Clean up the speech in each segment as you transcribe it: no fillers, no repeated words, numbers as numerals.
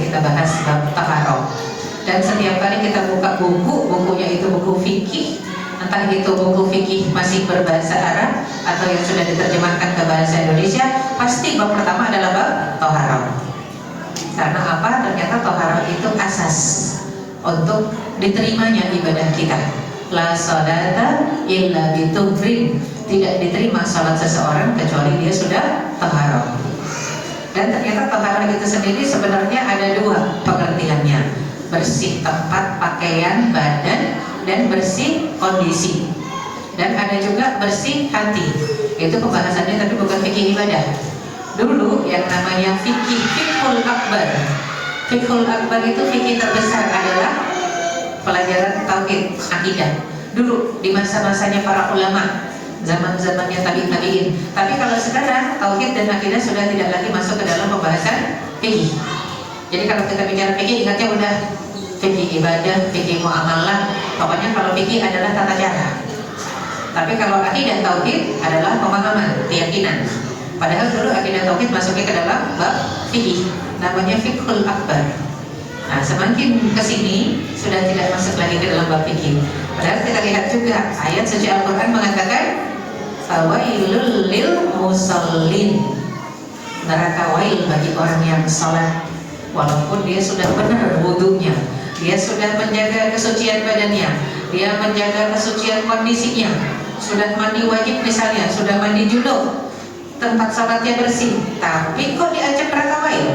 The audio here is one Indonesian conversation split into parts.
kita bahas bab taharah. Dan setiap kali kita buka buku, bukunya itu buku fikih, entah itu buku fikih masih berbahasa Arab atau yang sudah diterjemahkan ke bahasa Indonesia, pasti bab pertama adalah bab taharah. Karena apa? Ternyata taharah itu asas untuk diterimanya ibadah kita. La sholata illa bitubrin, tidak diterima salat seseorang kecuali dia sudah taharah. Dan ternyata taharah itu sendiri sebenarnya ada dua pengertiannya: bersih tempat, pakaian, badan, dan bersih kondisi. Dan ada juga bersih hati. Itu pembahasannya tapi bukan fikih ibadah. Dulu yang namanya fiqhul akbar. Fiqhul akbar itu fikih terbesar adalah pelajaran tauhid, akidah. Dulu di masa-masanya para ulama, zaman-zamannya tabi'in. Tapi kalau sekarang tauhid dan akidah sudah tidak lagi masuk ke dalam pembahasan fikih. Jadi kalau kita bicara fikih, ingatnya udah fikih ibadah, fikih muamalah. Pokoknya kalau fikih adalah tata cara. Tapi kalau akidah tauhid adalah pemahaman, keyakinan. Padahal dulu akidah tauhid masuknya ke dalam bab fikih, namanya fiqhul akbar. Nah, semakin kesini sudah tidak masuk lagi ke dalam bab fikih. Padahal kita lihat juga ayat suci Al-Quran mengatakan fawailul lil musallin, neraka wail bagi orang yang salat walaupun dia sudah benar wudunya, dia sudah menjaga kesucian badannya, dia menjaga kesucian kondisinya, sudah mandi wajib misalnya, sudah mandi junub, tempat salatnya bersih, tapi kok diancam neraka wail.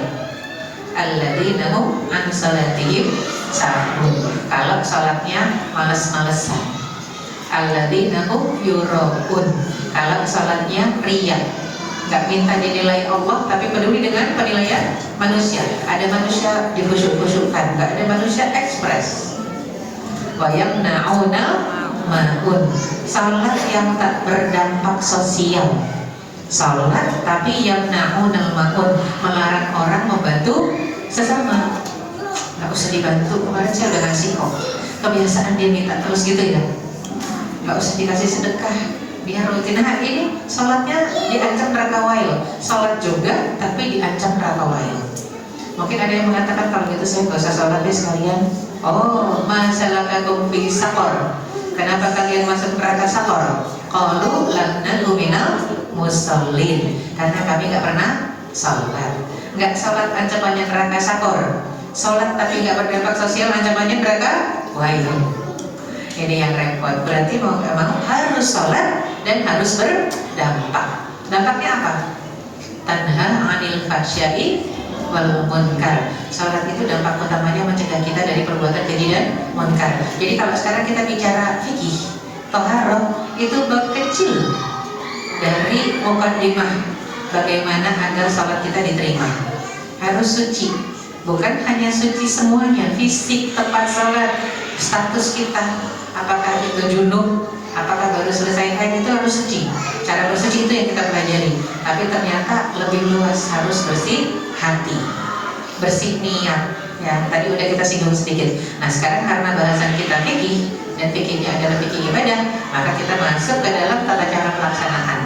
Alladzina hum an salatihim sahun, kalau salatnya malas-malesan. Alladzina hum yuraun, kalau salatnya riya, nggak minta dinilai Allah tapi peduli dengan penilaian manusia. Ada manusia dikhusyuk-khusyukkan, nggak ada manusia ekspres. Wa yamna'una ma'un, salat yang tak berdampak sosial. Salat tapi yamna'una ma'un, melarang orang membantu sesama. Nggak usah dibantu, kemarin saya udah ngasih kok. Kebiasaan dia minta terus gitu ya, nggak usah dikasih sedekah, dia rutin. Nah ini sholatnya diancam neraka wail. Sholat juga tapi diancam neraka wail. Mungkin ada yang mengatakan kalau gitu saya nggak usah sholat deh sekalian. Oh, masalakakum fi saqar, kenapa kalian masuk neraka saqar? Qalu lam naku minal musallin, karena kami nggak pernah sholat. Nggak sholat ancamannya neraka saqar, sholat tapi nggak berdampak sosial ancamannya neraka wail. Ini yang repot. Berarti mau nggak mau harus sholat dan harus berdampak. Dampaknya apa? Tanha 'anil fahsya'i wal munkar. Sholat itu dampak utamanya mencegah kita dari perbuatan keji dan munkar. Jadi kalau sekarang kita bicara fikih, taharah itu bab kecil dari mukaddimah bagaimana agar sholat kita diterima. Harus suci, bukan hanya suci semuanya, fisik, tempat sholat, status kita, apakah itu junub, apakah baru selesai haid, itu harus suci. Cara bersuci itu yang kita pelajari. Tapi ternyata lebih luas, harus bersih hati, bersih niat. Ya, tadi udah kita singgung sedikit. Nah sekarang karena bahasan kita fikih dan fikihnya adalah fikih ibadah, maka kita masuk ke dalam tata cara pelaksanaan.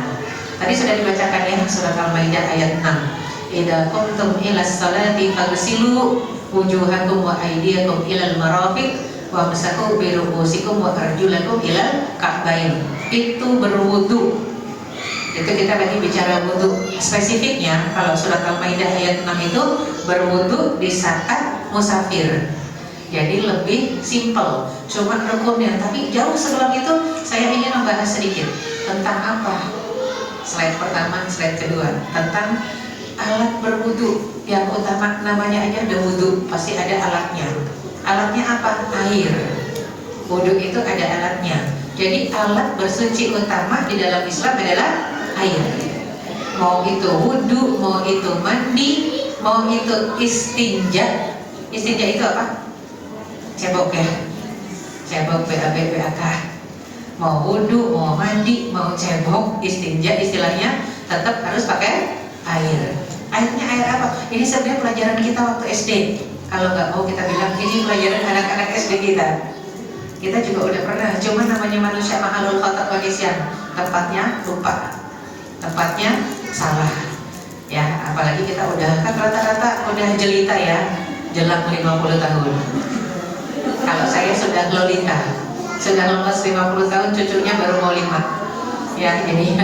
Tadi sudah dibacakan ya surat Al-Maidah ayat 6. Idza qumtum ilas salati faghsilu wujuhakum wa aydiyakum ilal marafiq wamsahu bi ru'usikum wa arjulakum ilal ka'bain. Itu berwudu. Itu kita lagi bicara wudu. Spesifiknya kalau surat Al-Maidah ayat 6 itu berwudu di saat musafir. Jadi lebih simple, cuma rukunnya. Tapi jauh sebelum itu saya ingin membahas sedikit tentang apa? Slide pertama, slide kedua, tentang alat berwudu. Yang utama namanya aja ada wudu, pasti ada alatnya. Alatnya apa? Air. Wudu itu ada alatnya. Jadi alat bersuci utama di dalam Islam adalah air. Mau itu wudu, mau itu mandi, mau itu istinja. Istinja itu apa? Cebok ya. Cebok, BAB, BAK. Mau wudu, mau mandi, mau cebok, istinja istilahnya tetap harus pakai air. Airnya air apa? Ini sebenarnya pelajaran kita waktu SD. Kalau nggak mau kita bilang ini pelajaran anak-anak SD kita. Kita juga udah pernah. Cuma namanya manusia mahalul khata' wa nisyan. Tempatnya lupa, tempatnya salah. Ya, apalagi kita udah kan rata-rata udah jelita ya. jelang 50 tahun. Kalau saya sudah lolita, sudah lolos 50 tahun, cucunya baru mau 5. Ya ini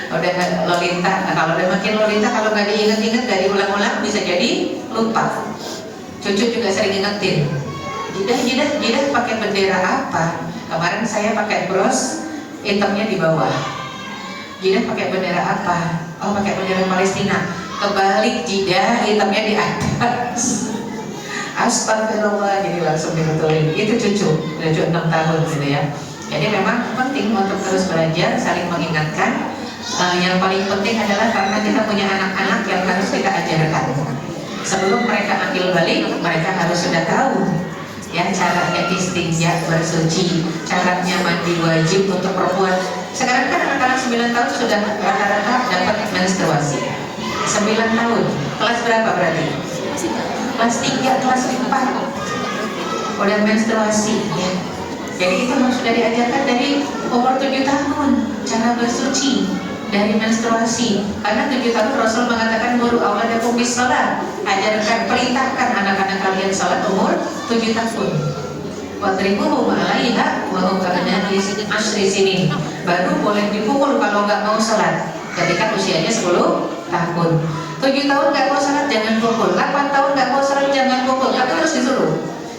udah lolita. Nah, kalau udah makin lolita, kalau nggak diingat-ingat, nggak diulang-ulang, bisa jadi lupa. Cucu juga sering ingetin, jidah pakai bendera apa? Kemarin saya pakai bros, hitamnya di bawah. Jidah pakai bendera apa? Oh, pakai bendera Palestina. Kebalik jidah, hitamnya di atas. Astagfirullah, jadi langsung dibetulin. Itu cucu 6 tahun gitu ya. Jadi memang penting untuk terus belajar, saling mengingatkan. Yang paling penting adalah karena kita punya anak-anak yang harus kita ajarkan. Sebelum mereka ambil balik, mereka harus sudah tahu ya caranya istinja, bersuci, caranya mandi wajib untuk perempuan. Sekarang kan anak-anak 9 tahun sudah rata-rata dapat menstruasi. 9 tahun, kelas berapa berarti? Kelas 3, kelas 4 udah menstruasi ya. Jadi itu sudah diajarkan dari umur 7 tahun cara bersuci dari menstruasi. Karena 7 tahun Rasul mengatakan muru auladakum bis shalah, ajarkan, perintahkan anak-anak kalian salat umur 7 tahun. Wadribuhum 'alaiha wa hum abna'u 10 sinin. Baru boleh dipukul kalau nggak mau salat ketika usianya 10 tahun. 7 tahun nggak mau salat jangan pukul, 8 tahun nggak mau salat jangan pukul, tapi harus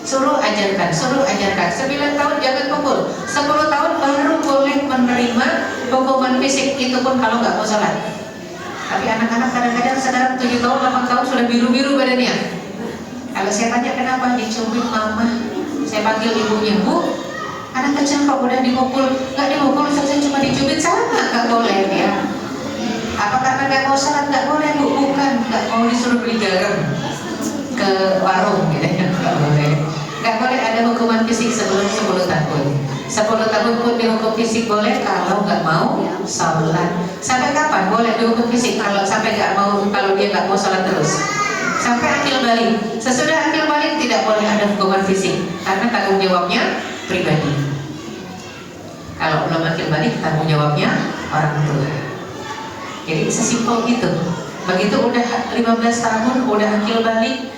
suruh ajarkan. 9 tahun jangan pukul, 10 tahun baru boleh menerima hukuman fisik, itu pun kalau nggak mau salat. Tapi anak-anak kadang-kadang sekarang 7 tahun, 8 tahun sudah biru-biru badannya. Kalau saya tanya kenapa, dicubit mama, saya panggil ibunya, bu, anak kecil kok udah dipukul? Nggak dipukul, saya cuma dicubit, sama nggak boleh ya. Apa karena nggak mau salat nggak boleh, bu? Bukan, nggak mau disuruh beli garam ke warung gitu ya, nggak boleh. Nggak boleh ada hukuman fisik sebelum 10 tahun. 10 tahun pun dihukum fisik boleh kalau nggak mau salat. Sampai kapan boleh dihukum fisik? Kalau sampai nggak mau, kalau dia nggak mau salat terus, sampai akil balik. Sesudah akil balik tidak boleh ada hukuman fisik karena tanggung jawabnya pribadi. Kalau belum akil balik, tanggung jawabnya orang tua. Jadi sesimpel itu. Begitu udah 15 tahun, udah akil balik,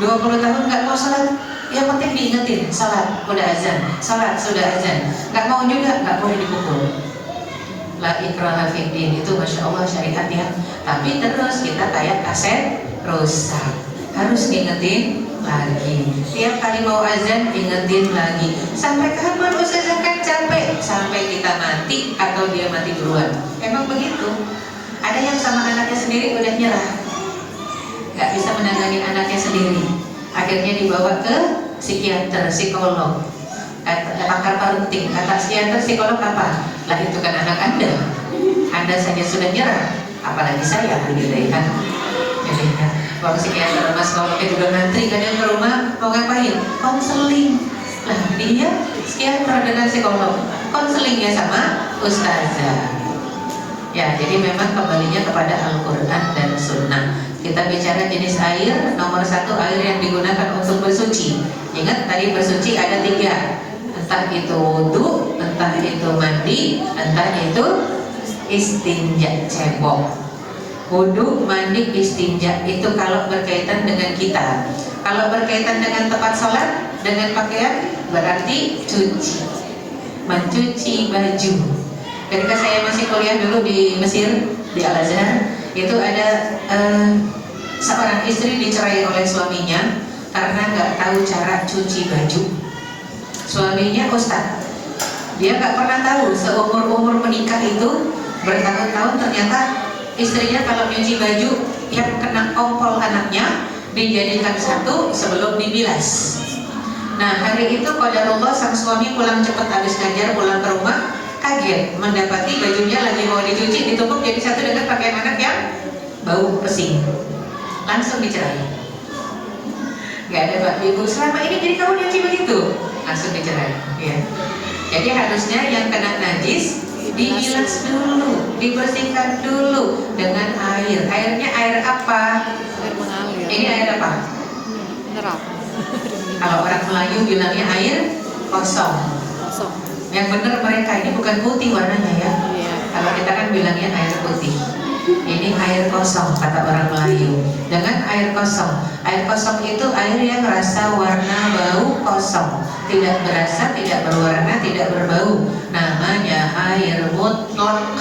20 tahun nggak mau salat, yang penting diingetin, salat, udah azan, salat, sudah azan. Nggak mau juga, nggak boleh dipukul. La ikraha fiddin, itu Masya Allah syariat ya. Tapi terus kita kayak kaset rusak, harus diingetin lagi. Tiap kali mau azan, ingetin lagi. Sampai kapan Ustazah, kan capek? Sampai kita mati atau dia mati duluan. Emang begitu. Ada yang sama anaknya sendiri udah nyerah, nggak bisa menangani anaknya sendiri, akhirnya dibawa ke psikiater, psikolog, pakar parenting. Kata psikiater, psikolog apa? Lah itu kan anak Anda saja sudah nyerah, apalagi saya gitu kan. Jadi kan waktu psikiater sama psikolognya juga ngantri kadang ke rumah, mau ngapain? Konseling. Lah dia psikiater dengan psikolog, konselingnya sama ustazah. Ya, jadi memang kembalinya kepada Al-Quran dan Sunnah. Kita bicara jenis air, nomor 1 air yang digunakan untuk bersuci. Ingat tadi bersuci ada 3, entah itu wudu, entah itu mandi, entah itu istinja, cebok. Wudu, mandi, istinja itu kalau berkaitan dengan kita. Kalau berkaitan dengan tempat sholat, dengan pakaian, berarti cuci, mencuci baju. Ketika saya masih kuliah dulu di Mesir, di Al-Azhar, itu ada seorang istri dicerai oleh suaminya karena nggak tahu cara cuci baju. Suaminya ustaz, dia nggak pernah tahu seumur-umur menikah itu bertahun-tahun ternyata istrinya kalau nyuci baju yang kena kompol anaknya dijadikan satu sebelum dibilas. Nah hari itu qadarullah sang suami pulang cepat habis ngajar, pulang ke rumah kaget mendapati bajunya lagi mau dicuci ditumpuk jadi satu dengan pakaian anak yang bau pesing. Langsung dicerai. Gak ada Pak Ibu, selama ini jadi kamu nyuci begitu, langsung dicerai ya. Jadi harusnya yang kena najis dibilas dulu, dibersihkan dulu dengan air. Airnya air apa? Air mengalir. Ini air apa? Mineral. Kalau orang Melayu bilangnya air kosong. Yang benar mereka ini bukan putih warnanya ya. Iya. Kalau kita kan bilangnya air putih. Ini air kosong kata orang Melayu. Dengan air kosong. Air kosong itu air yang rasa, warna, bau kosong. Tidak berasa, tidak berwarna, tidak berbau. Namanya air mutlak.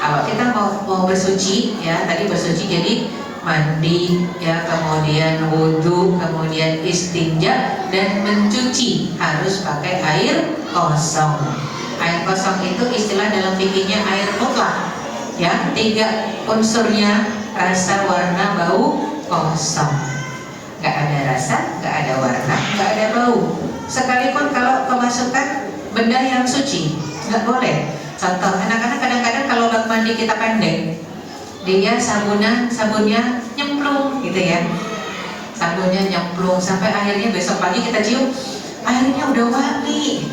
Kalau kita mau bersuci, ya tadi bersuci jadi mandi, ya kemudian wudhu, kemudian istinja dan mencuci harus pakai air kosong. Air kosong itu istilah dalam fikihnya air mutlak, ya 3 unsurnya rasa, warna, bau kosong. Nggak ada rasa, nggak ada warna, nggak ada bau. Sekalipun kalau kemasukan benda yang suci nggak boleh. Contoh, anak-anak kadang-kadang kalau bak mandi kita pendek, dia sabunnya nyemplung gitu ya, sabunnya nyemplung sampai akhirnya besok pagi kita cium airnya udah wangi,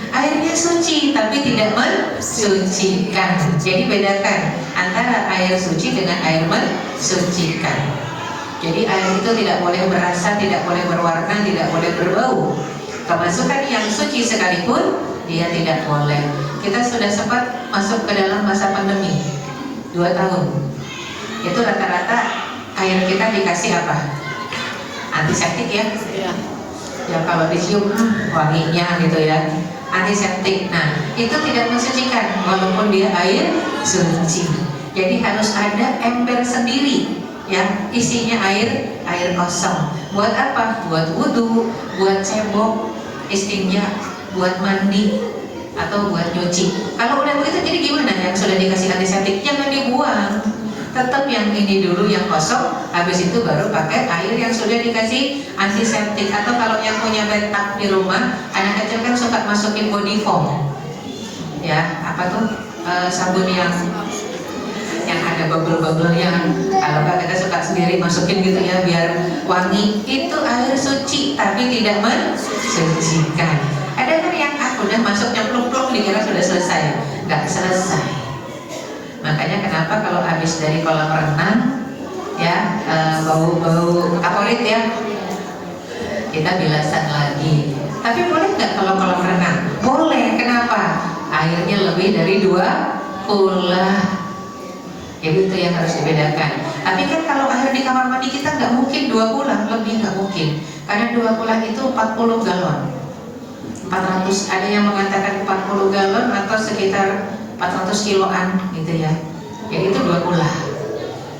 airnya suci tapi tidak mensucikan. Jadi bedakan antara air suci dengan air mensucikan. Jadi air itu tidak boleh berasa, tidak boleh berwarna, tidak boleh berbau. Kemasukan yang suci sekalipun dia tidak boleh. Kita sudah sempat masuk ke dalam masa pandemi 2 tahun. Itu rata-rata air kita dikasih apa? Antiseptik ya? Iya. Ya kalau dicium wanginya gitu ya, antiseptik. Nah itu tidak mensucikan walaupun dia air suci. Jadi harus ada ember sendiri ya, isinya air kosong. Buat apa? Buat wudhu, buat cebok, istinja, buat mandi, atau buat nyuci. Kalau udah begitu jadi gimana? Yang sudah dikasih antiseptik jangan dibuang, tetap yang ini dulu yang kosong, habis itu baru pakai air yang sudah dikasih antiseptik. Atau kalau yang punya bathtub di rumah, anak kecil kan suka masukin body foam ya, apa tuh sabun yang ada bubble-bubblenya. Kalau nggak kita suka sendiri masukin gitu ya biar wangi. Itu air suci tapi tidak mensucikan. Ada kan yang udah masuk nyemplung-plung dikira sudah selesai, nggak selesai. Makanya kenapa kalau habis dari kolam renang ya bau kaporit ya, kita bilasan lagi. Tapi boleh nggak kalau kolam renang? Boleh. Kenapa? Airnya lebih dari 2 kula. Ya itu yang harus dibedakan. Tapi kan kalau air di kamar mandi kita nggak mungkin 2 kula, lebih nggak mungkin. Karena 2 kula itu 40 galon. 400, ada yang mengatakan 40 galon atau sekitar 400 kiloan gitu ya. Ya itu 2 kula.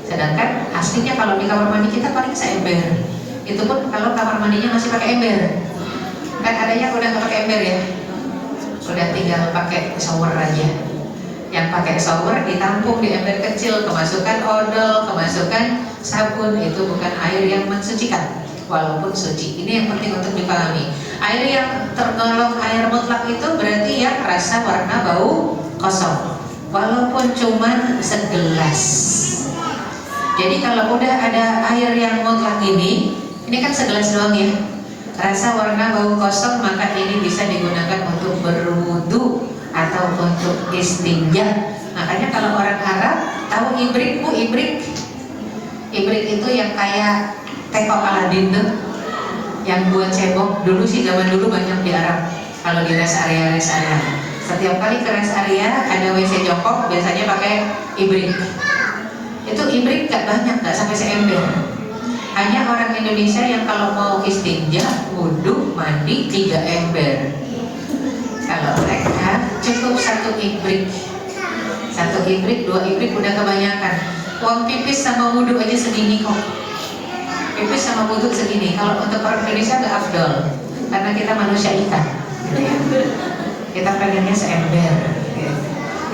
Sedangkan aslinya kalau di kamar mandi kita paling seember. Itu pun kalau kamar mandinya masih pakai ember. Kan ada yang udah nggak pakai ember ya, udah tinggal pakai shower aja. Yang pakai shower ditampung di ember kecil, kemasukan odol, kemasukan sabun, itu bukan air yang mensucikan walaupun suci. Ini yang penting untuk dipahami. Air yang tergolong air mutlak itu berarti yang rasa, warna, bau kosong walaupun cuman segelas. Jadi kalau udah ada air yang mutlak ini kan segelas doang ya, rasa, warna, bau kosong, maka ini bisa digunakan untuk berwudu atau untuk istinja. Makanya kalau orang Arab tahu ibrik bu, ibrik itu yang kayak teko Aladin tuh, yang buat cebok. Dulu sih zaman dulu banyak di Arab. Kalau di rest area, setiap kali ke rest area ada WC jongkok, biasanya pakai ibrik. Itu ibrik gak banyak, gak sampai seember. Hanya orang Indonesia yang kalau mau istinja, wudhu, mandi 3 ember. Kalau mereka cukup 1 ibrik, 2 ibrik udah kebanyakan. Uang pipis sama wudhu aja segini kok. Pipis sama wudhu segini. Kalau untuk orang Indonesia nggak afdol, karena kita manusia ikan. Kita pengennya seember,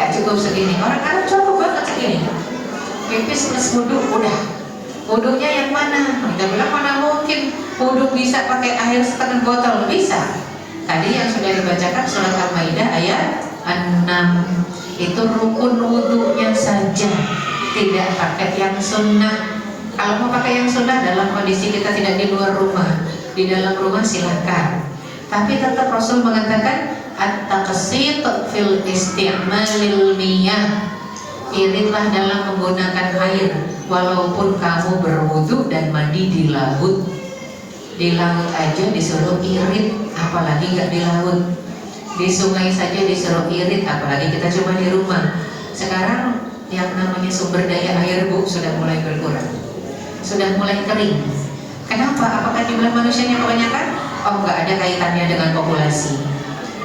nggak cukup segini. Orang Arab cukup banget segini. Pipis plus wudhu udah. Wudhunya yang mana? Kita bilang mana mungkin wudhu bisa pakai air setengah botol, bisa. Tadi yang sudah dibacakan surat Al-Maidah ayat 6, itu rukun wudhunya saja, tidak pakai yang sunnah. Kalau mau pakai yang sunnah dalam kondisi kita tidak di luar rumah, di dalam rumah silakan. Tapi tetap Rasul mengatakan at-taqsit fil isti'malil miyah, iritlah dalam menggunakan air walaupun kamu berwudu dan mandi di laut. Di laut aja disuruh irit, apalagi nggak di laut. Di sungai saja disuruh irit, apalagi kita cuma di rumah. Sekarang yang namanya sumber daya air Bu sudah mulai berkurang, sudah mulai kering. Kenapa? Apakah jumlah manusianya kebanyakan? Oh, nggak ada kaitannya dengan populasi.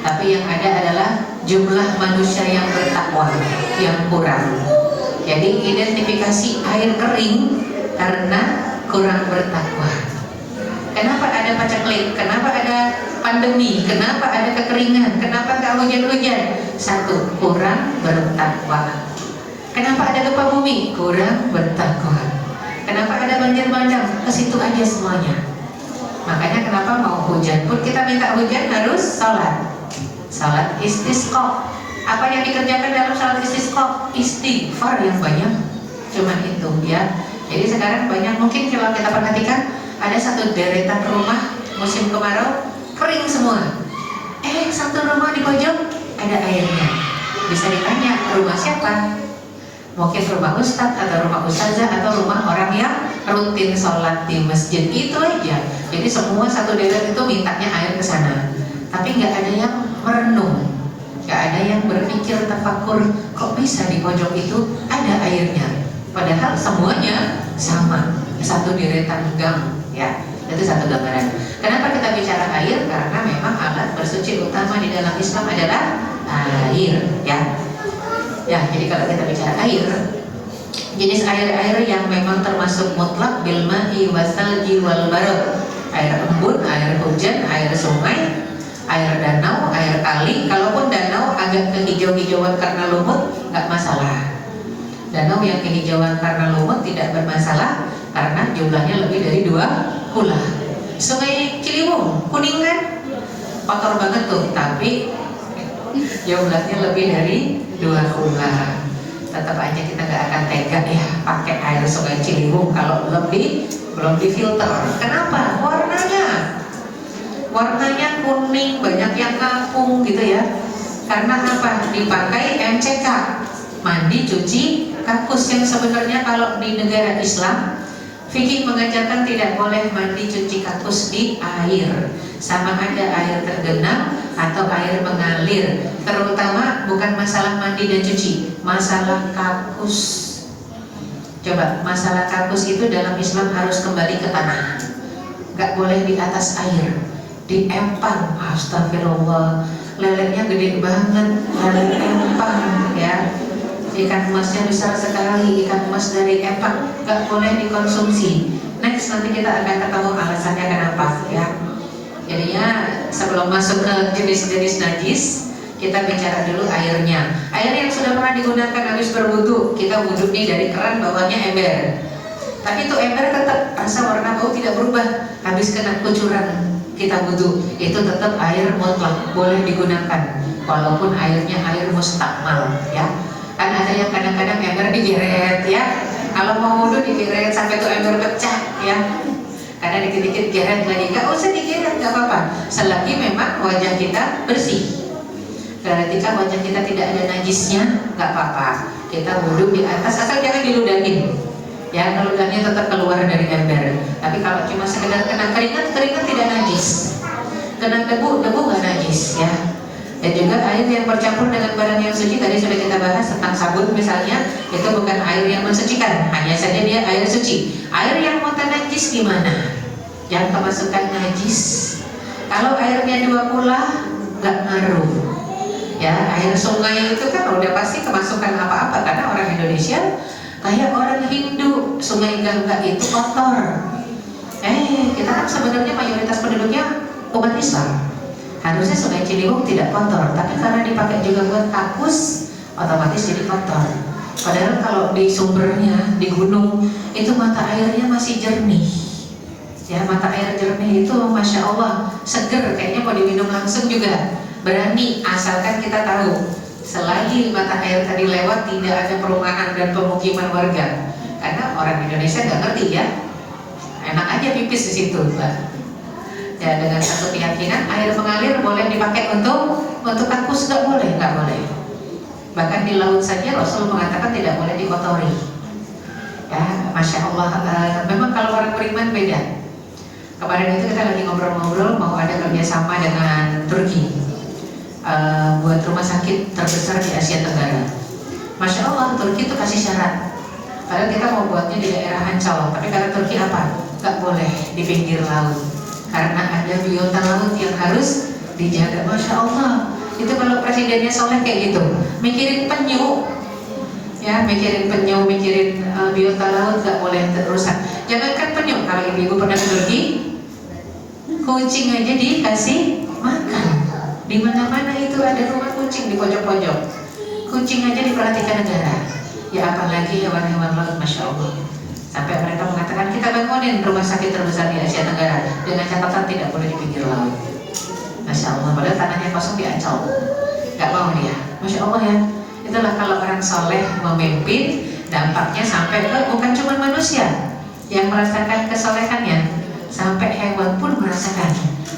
Tapi yang ada adalah jumlah manusia yang bertakwa yang kurang. Jadi identifikasi air kering karena kurang bertakwa. Kenapa ada paceklik? Kenapa ada pandemi? Kenapa ada kekeringan? Kenapa nggak hujan-hujan? Satu, kurang bertakwa. Kenapa ada gempa bumi? Kurang bertakwa. Kenapa ada banjir bandang? Ke situ aja semuanya. Makanya kenapa mau hujan pun kita minta hujan harus salat. Salat istisqa. Apa yang dikerjakan dalam salat istisqa? Istighfar yang banyak. Cuman itu ya. Jadi sekarang banyak, mungkin kalau kita perhatikan ada satu deretan rumah musim kemarau kering semua. Satu rumah di pojok ada airnya. Bisa ditanya rumah siapa? Mungkin rumah ustadz atau rumah ustazah atau rumah orang yang rutin sholat di masjid, itu aja. Jadi semua satu deret itu mintanya air ke sana. Tapi nggak ada yang merenung, nggak ada yang berpikir tafakur, kok bisa di pojok itu ada airnya? Padahal semuanya sama, satu deretan gang, ya. Itu satu gambaran. Kenapa kita bicara air? Karena memang alat bersuci utama di dalam Islam adalah air, ya. Ya, jadi kalau kita bicara air, jenis air-air yang memang termasuk mutlak bil ma'i wasalji wal barad. Air embun, air hujan, air sungai, air danau, air kali. Kalaupun danau agak kehijau-hijauan karena lumut, nggak masalah. Danau yang kehijauan karena lumut tidak bermasalah karena jumlahnya lebih dari 2 kula. Sungai Ciliwung, kuning kan? Kotor banget tuh, tapi jumlahnya lebih dari 2 kula. Tetap aja kita nggak akan tega ya pakai air sungai Ciliwung kalau belum difilter. Kenapa? Warnanya kuning, banyak yang ngapung gitu ya. Karena apa? Dipakai MCK, mandi cuci kakus, yang sebenarnya kalau di negara Islam fikih mengajarkan tidak boleh mandi cuci kakus di air, sama ada air tergenang atau air mengalir. Terutama bukan masalah mandi dan cuci, masalah kakus. Coba, masalah kakus itu dalam Islam harus kembali ke tanah, nggak boleh di atas air, di empang. Astagfirullah, lelenya gede banget, lele empang ya. Ikan emasnya besar sekali, ikan emas dari empang, nggak boleh dikonsumsi. Next, nanti kita akan ketemu alasannya kenapa ya. Jadinya sebelum masuk ke jenis-jenis najis, kita bicara dulu airnya. Air yang sudah pernah digunakan habis berwudu, kita wudhu nih dari keran, bawahnya ember. Tapi itu ember tetap rasa warna bau tidak berubah. Habis kena kucuran kita wudhu, itu tetap air mutlak boleh digunakan, walaupun airnya air mustakmal ya. Kan ada yang kadang-kadang ember digeret ya, kalau mau wudhu digeret sampai tuh ember pecah ya. Karena dikit-dikit geret lagi, nggak usah digeret, nggak apa-apa, selagi memang wajah kita bersih. Ketika wajah kita tidak ada najisnya, nggak apa-apa, kita wudhu di atas, asal jangan diludahin ya. Ludahnya tetap keluar dari ember. Tapi kalau cuma sekedar kena keringat, keringat tidak najis. Kena debu, debu nggak najis ya. Dan juga air yang bercampur dengan barang yang suci, tadi sudah kita bahas tentang sabun misalnya, itu bukan air yang mensucikan, hanya saja dia air suci. Air yang mutanajis gimana? Yang kemasukan najis. Kalau airnya 2 kula, nggak ngaruh. Ya, air sungai itu kan udah pasti kemasukan apa-apa, karena orang Indonesia kayak orang Hindu, sungai Gangga itu kotor. Kita kan sebenarnya mayoritas penduduknya umat Islam. Harusnya sungai Ciliwung tidak kotor, tapi karena dipakai juga buat kakus, otomatis jadi kotor. Padahal kalau di sumbernya, di gunung, itu mata airnya masih jernih. Ya, mata air jernih itu Masya Allah, seger, kayaknya mau diminum langsung juga berani, asalkan kita tahu selagi mata air tadi lewat tidak ada perumahan dan pemukiman warga. Karena orang Indonesia nggak ngerti ya, enak aja pipis di situ, Mbak. Ya, dengan satu keyakinan air mengalir boleh dipakai untuk kakus, nggak boleh. Bahkan di laut saja Rasul mengatakan tidak boleh dikotori. Ya, Masya Allah. Memang kalau orang beriman beda. Kemarin itu kita lagi ngobrol-ngobrol mau ada kerjasama dengan Turki buat rumah sakit terbesar di Asia Tenggara. Masya Allah, Turki itu kasih syarat. Padahal kita mau buatnya di daerah Ancol, tapi kata Turki apa? Gak boleh di pinggir laut, karena ada biota laut yang harus dijaga. Masya Allah, itu kalau presidennya soleh kayak gitu, mikirin penyu, ya mikirin penyu, mikirin biota laut, gak boleh rusak. Jangankan penyu, kalau ibu-ibu pernah ke Turki, kucing aja dikasih makan. Di mana-mana itu ada rumah kucing di pojok-pojok. Kucing aja diperhatikan negara. Ya apalagi hewan-hewan laut, Masya Allah. Sampai mereka mengatakan kita bangunin rumah sakit terbesar di Asia Tenggara dengan catatan tidak boleh di pinggir laut. Masya Allah, padahal tanahnya kosong di Ancol. Gak mau dia. Masya Allah ya. Itulah kalau orang soleh memimpin, dampaknya sampai ke bukan cuma manusia yang merasakan kesolehannya, sampai hewan pun merasakan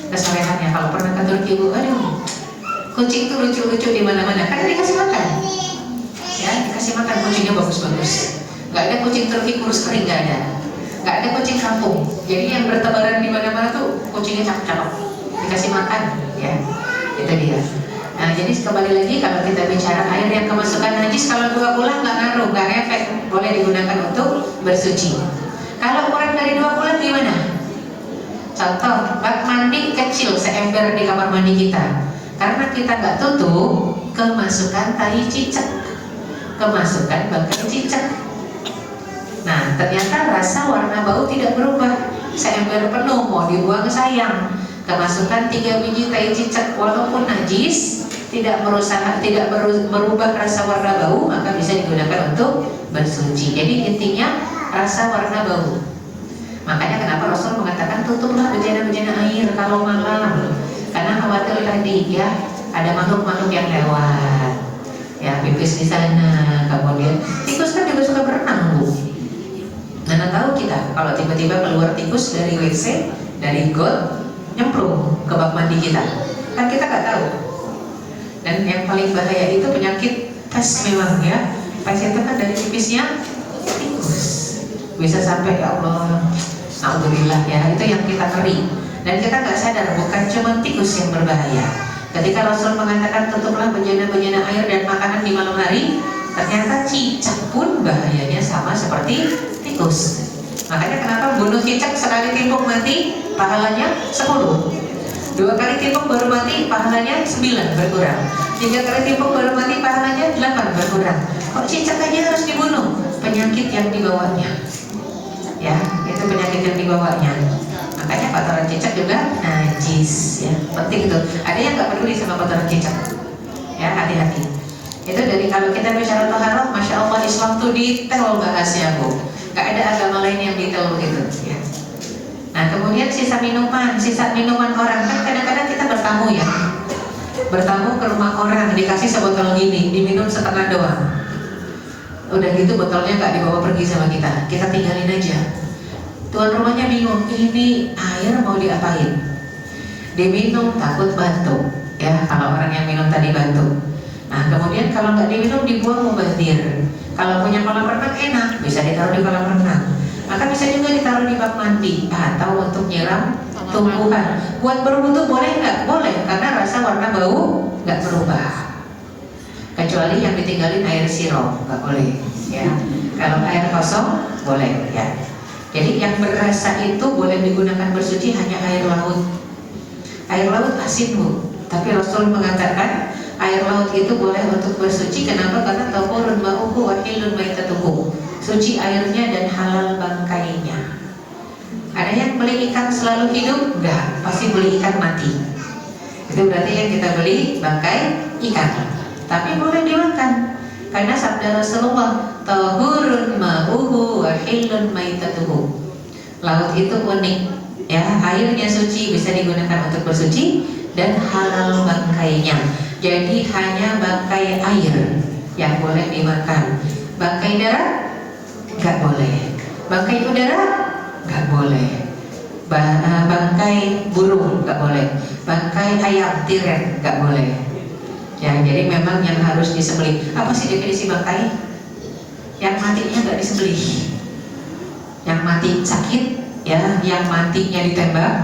kesolehannya. Kalau pernah ke Turki, Bu, aduh, kucing itu lucu-lucu di mana-mana karena dikasih makan. Ya, dikasih makan, kucingnya bagus-bagus. Gak ada kucing Turki kurus kering, gak ada. Gak ada kucing kampung. Jadi yang bertebaran di mana-mana tuh kucingnya cakep-cakep. Dikasih makan, ya. Itu dia. Nah, jadi kembali lagi kalau kita bicara air yang kemasukan najis, kalau 2 bulan nggak ngaruh, nggak efek, boleh digunakan untuk bersuci. Kalau kurang dari 2 bulan gimana? Contoh, bak mandi kecil seember di kamar mandi kita, karena kita nggak tutup, kemasukan tai cicak, kemasukan bangkai cicak. Nah, ternyata rasa warna bau tidak berubah. Seember penuh mau dibuang sayang, kemasukan 3 biji tai cicak, walaupun najis, tidak merubah rasa warna bau, maka bisa digunakan untuk bersuci. Jadi intinya rasa warna bau. Makanya kenapa Rasul mengatakan tutuplah bejana-bejana air kalau malam, karena khawatir tadi ya ada makhluk-makhluk yang lewat, ya pipis di sana. Kemudian tikus kan juga suka berenang, Bu. Mana tahu kita kalau tiba-tiba keluar tikus dari WC, dari got, nyemplung ke bak mandi kita, kan kita nggak tahu. Dan yang paling bahaya itu penyakit pes memang ya. Pes itu kan dari pipisnya tikus. Bisa sampai ya Allah, alhamdulillah ya, itu yang kita ngeri. Dan kita nggak sadar bukan cuma tikus yang berbahaya. Ketika Rasul mengatakan tutuplah bejana-bejana air dan makanan di malam hari, ternyata cicak pun bahayanya sama seperti tikus. Makanya kenapa bunuh cicak sekali timpuk mati pahalanya 10. 2 kali timpuk baru mati pahalanya 9 berkurang. 3 kali timpuk baru mati pahalanya 8 berkurang. Kok cicak aja harus dibunuh? Penyakit yang dibawanya. Ya, itu penyakit yang dibawanya. Makanya kotoran cicak juga najis ya. Penting itu. Ada yang nggak peduli sama kotoran cicak. Ya, hati-hati. Itu dari kalau kita bicara taharah, Masya Allah Islam tuh detail bahasnya, Bu. Gak ada agama lain yang detail begitu ya. Nah, kemudian sisa minuman orang, kan kadang-kadang kita bertamu ya, bertamu ke rumah orang, dikasih sebotol gini, diminum setengah doang. Udah gitu botolnya nggak dibawa pergi sama kita, kita tinggalin aja. Tuan rumahnya bingung, ini air mau diapain? Diminum takut batuk, ya kalau orang yang minum tadi batuk. Nah, kemudian kalau nggak diminum dibuang mubazir. Kalau punya kolam renang enak, bisa ditaruh di kolam renang. Maka bisa juga ditaruh di bak mandi atau untuk nyiram tumbuhan. Buat berwudu boleh nggak? Boleh, karena rasa warna bau nggak berubah. Kecuali yang ditinggalin air sirop, nggak boleh. Ya, kalau air kosong boleh. Ya. Jadi yang berasa itu boleh digunakan bersuci hanya air laut. Air laut asin, Bu. Tapi Rasul mengatakan air laut itu boleh untuk bersuci. Kenapa? Karena tahurun ma'uhu wa hilun maitatuhu. Suci airnya dan halal bangkainya. Ada yang beli ikan selalu hidup? Enggak, pasti beli ikan mati. Itu berarti yang kita beli bangkai ikan. Tapi boleh dimakan. Karena sabda Rasulullah, tahurun ma'uhu wa hilun maitatuhu. Laut itu unik, ya, airnya suci, bisa digunakan untuk bersuci dan halal bangkainya. Jadi hanya bangkai air yang boleh dimakan. Bangkai darat nggak boleh. Bangkai udara nggak boleh. Bangkai burung nggak boleh. Bangkai ayam tiren nggak boleh. Ya, jadi memang yang harus disembelih. Apa sih definisi bangkai? Yang matinya nggak disembelih. Yang mati sakit, ya, yang matinya ditembak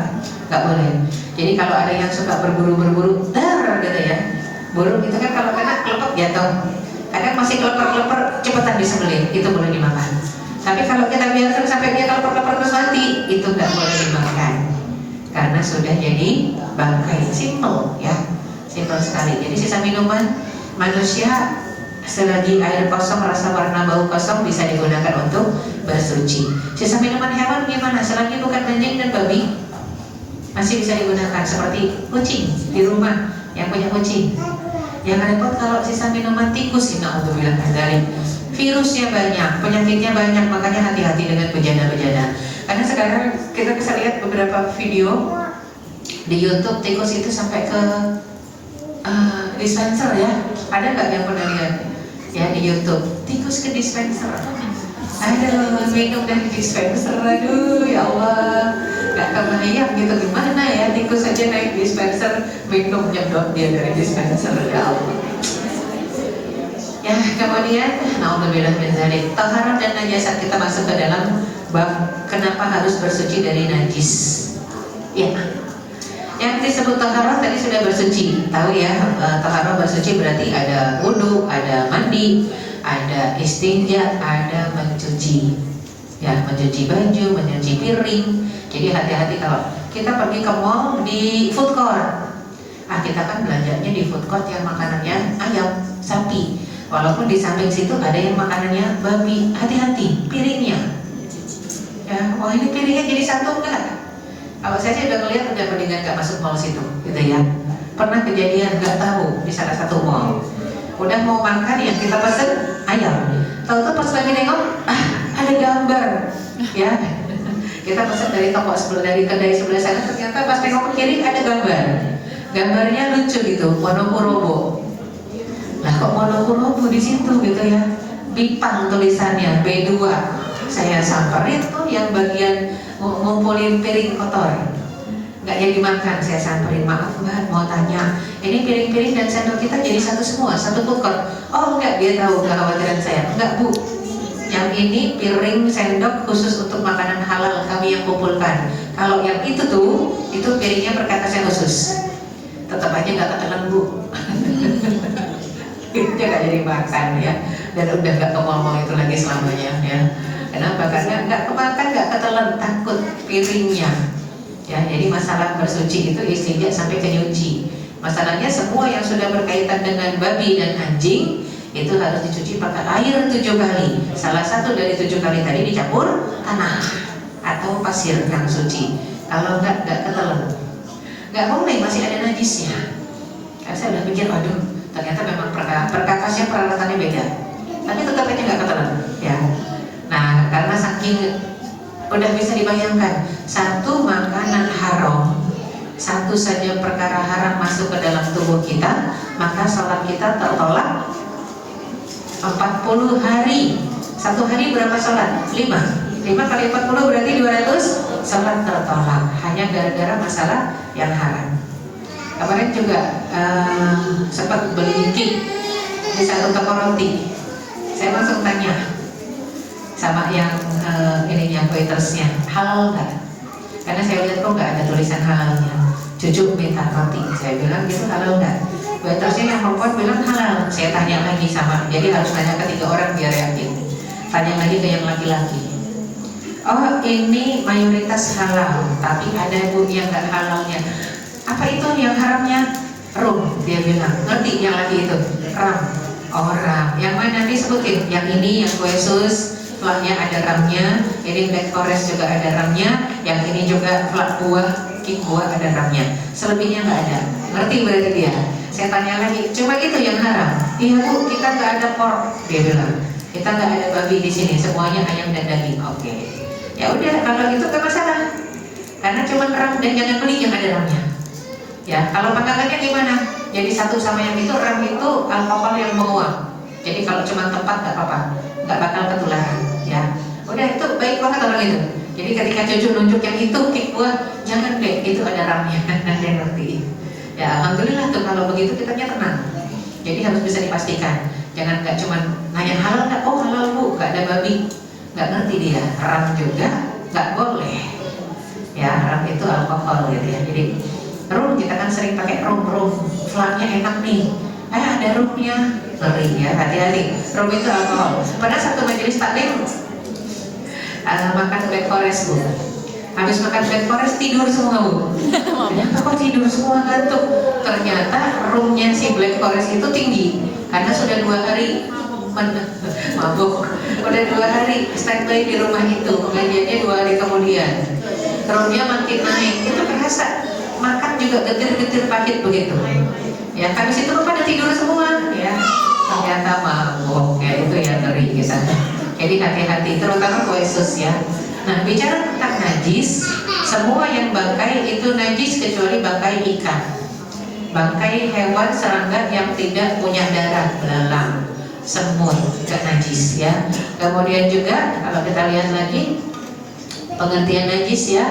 nggak boleh. Jadi kalau ada yang suka berburu-berburu, dar gitu ya. Burung itu kan kalau kena kelepek jatuh. kadang masih keleper-keleper, cepetan disembelih, itu boleh dimakan. Tapi kalau kita biarkan sampai dia keleper-keleper terus mati, itu nggak boleh dimakan, karena sudah jadi bangkai. Simple ya, simple sekali. Jadi sisa minuman manusia selagi air kosong, rasa warna bau kosong, bisa digunakan untuk bersuci. Sisa minuman hewan gimana? Selagi bukan anjing dan babi, masih bisa digunakan. Seperti kucing di rumah yang punya kucing. Yang repot kalau sisa minuman tikus, innauzubillah min dzalik. Virusnya banyak, penyakitnya banyak, makanya hati-hati dengan bejana-bejana. Karena sekarang kita bisa lihat beberapa video di YouTube, tikus itu sampai ke dispenser ya. Ada nggak yang pernah lihat ya di YouTube? Tikus ke dispenser. Aduh, minum dari dispenser, aduh ya Allah, nggak kebayang gitu gimana ya, tikus aja naik dispenser, minum nyedot dia dari dispenser, ya Allah. Ya, kemudian naudzubillah min dzalik, taharah dan najasat. Kita masuk ke dalam bab kenapa harus bersuci dari najis. Ya, yang disebut taharah tadi sudah bersuci, tahu ya. Taharah bersuci berarti ada wudu, ada mandi, ada istinja, ada mencuci. Ya, mencuci baju, mencuci piring. Jadi hati-hati kalau kita pergi ke mall, di food court. Kita kan belanjanya di food court yang makanannya ayam, sapi. Walaupun di samping situ ada yang makanannya babi, hati-hati piringnya. Ya, oh ini piringnya jadi satu enggak? Kalau saya sih udah ngeliat, udah mendingan gak masuk mall situ, gitu ya. Pernah kejadian nggak tahu di salah satu mall. Udah mau makan yang kita pesen ayam, tahu-tahu pas lagi nengok, ada gambar, ya. Kita pesen dari toko sebelah, dari kedai sebelah sana, ternyata pas tengok ke kiri ada gambar. Gambarnya lucu gitu, Wonokurobo. Lah kok Wonokurobo di situ gitu ya? Bipang tulisannya B2. Saya samperin tuh yang bagian ngumpulin piring kotor, nggak jadi makan. Saya samperin, maaf mbak, mau tanya, ini piring-piring dan sendok kita jadi satu semua, satu food court? Oh enggak, dia tahu kekhawatiran saya. Enggak bu, yang ini piring sendok khusus untuk makanan halal kami yang kumpulkan. Kalau yang itu tuh, itu piringnya berkatanya khusus. Tetap aja nggak ketelan bu. Itu nggak jadi makan ya, dan udah nggak ke mall itu lagi selamanya ya. Kenapa? Karena nggak kemakan, nggak ketelan, takut piringnya. Ya, jadi masalah bersuci itu istinja sampai ke nyuci. Masalahnya semua yang sudah berkaitan dengan babi dan anjing itu harus dicuci pakai air 7 kali. Salah satu dari 7 kali tadi dicampur tanah atau pasir yang suci. Kalau nggak ketelan. Nggak boleh, masih ada najisnya. Karena saya udah pikir, waduh, ternyata memang perkakasnya peralatannya beda. Tapi tetap aja nggak ketelan. Ya. Nah, karena saking udah bisa dibayangkan, satu makanan haram, satu saja perkara haram masuk ke dalam tubuh kita, maka sholat kita tertolak 40 hari. Satu hari berapa sholat? 5 kali 40 berarti 200 sholat tertolak, hanya gara-gara masalah yang haram. Kemarin juga sempat beli cake di satu toko roti. Saya langsung tanya sama yang ininya, waitersnya, halal nggak? Karena saya lihat kok nggak ada tulisan halalnya. Cucu minta roti, saya bilang gitu, halal nggak? Waitersnya yang perempuan bilang halal. Saya tanya lagi sama, jadi harus tanya ke 3 orang biar yakin. Tanya lagi ke yang laki-laki. Oh ini mayoritas halal, tapi ada bu yang nggak halalnya. Apa itu yang haramnya? Rum, dia bilang. Ngerti yang laki itu? Ram. Orang. Yang mana disebutin? Yang ini, yang kue sus, flaknya ada ramnya. Ini black forest juga ada ramnya. Yang ini juga flak buah, cake buah ada ramnya. Selebihnya nggak ada. Ngerti berarti dia? Saya tanya lagi, cuma itu yang haram? Iya bu, kita nggak ada pork, dia bilang. Kita nggak ada babi di sini, semuanya ayam dan daging. Oke. Ya udah, kalau gitu nggak masalah. Karena cuma ram, dan jangan beli yang ada ramnya. Ya, kalau pangkalannya gimana? Jadi satu sama yang itu, ram itu alkohol yang menguap. Jadi kalau cuma tempat nggak apa-apa, nggak bakal ketularan. Ya, udah itu baik banget orang itu. Jadi ketika cucu nunjuk yang itu, cake buah, jangan deh, itu ada ramnya. Dia ngerti. Ya, alhamdulillah tuh kalau begitu kitanya tenang. Jadi harus bisa dipastikan. Jangan nggak cuma nanya halal nggak? Oh halal bu, nggak ada babi. Nggak ngerti dia. Ram juga nggak boleh. Ya, ram itu alkohol gitu ya. Jadi rum, kita kan sering pakai rum, flaknya enak nih. Ada rumnya, ngeri ya, hati-hati. Rum itu alkohol. Pernah satu majelis taklim makan Black Forest Bu. Habis makan Black Forest tidur semua Bu. Ternyata kok tidur semua, ngantuk. Ternyata roomnya si Black Forest itu tinggi karena sudah 2 hari mabuk. Udah 2 hari standby di rumah itu, pengajiannya 2 hari kemudian. Roomnya makin naik, itu terasa makan juga getir-getir pahit begitu. Ya, habis itu pada tidur semua ya. Ternyata mabuk, ya itu yang ngeri kisah. Jadi hati-hati, terutama koesus ya. Nah, bicara tentang najis, semua yang bangkai itu najis kecuali bangkai ikan, bangkai hewan serangga yang tidak punya darah, belalang, semut, itu najis ya. Kemudian juga kalau kita lihat lagi pengertian najis ya,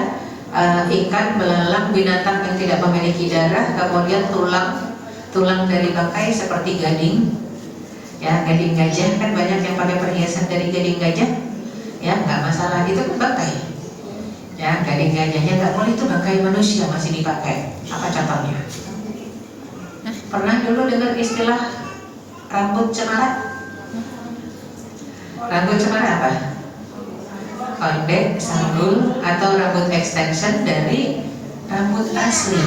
ikan, belalang, binatang yang tidak memiliki darah, kemudian tulang dari bangkai seperti gading. Ya, gading gajah kan banyak yang pakai perhiasan dari gading gajah, ya nggak masalah, itu bangkai. Ya, gading gajahnya nggak boleh, itu bangkai manusia masih dipakai. Apa contohnya? Pernah dulu dengar istilah rambut cemara? Rambut cemara apa? Pendek, sanggul, atau rambut extension dari rambut asli.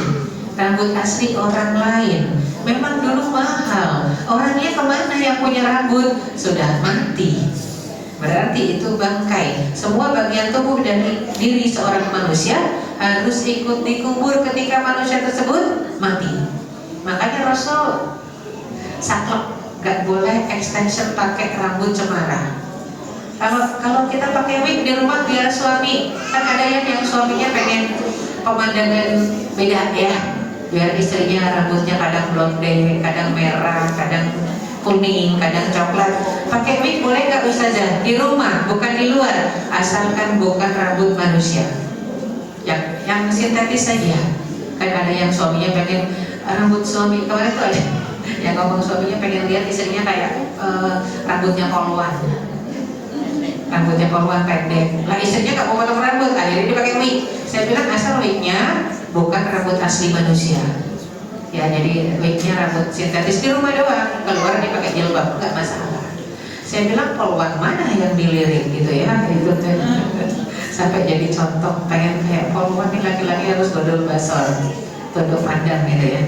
Rambut asli orang lain memang dulu mahal. Orangnya kemana yang punya rambut? Sudah mati. Berarti itu bangkai. Semua bagian tubuh dari diri seorang manusia harus ikut dikubur ketika manusia tersebut mati. Makanya Rasul saklek, gak boleh extension pakai rambut cemara. Kalau kita pakai wig di rumah biar suami, kan ada yang suaminya pengen pemandangan beda ya, biar istrinya rambutnya kadang blonde, kadang merah, kadang kuning, kadang coklat. Pakai wig boleh nggak Ustazah? Di rumah, bukan di luar, asalkan bukan rambut manusia, yang sintetis saja. Kan ada yang suaminya pengen rambut suami, kemarin tuh ada yang ngomong suaminya pengen lihat istrinya kayak rambutnya poluan. Rambutnya poluan pendek. Lah istrinya nggak mau potong rambut, akhirnya dia pakai wig. Saya bilang asal wignya bukan rambut asli manusia. Ya, jadi wignya rambut sintetis di rumah doang, keluar dia pakai jilbab, nggak masalah. Saya bilang poluan mana yang dilirik gitu ya, itu tuh. Sampai jadi contoh, pengen kayak poluan nih laki-laki harus dodol basor, tunduk pandang gitu ya.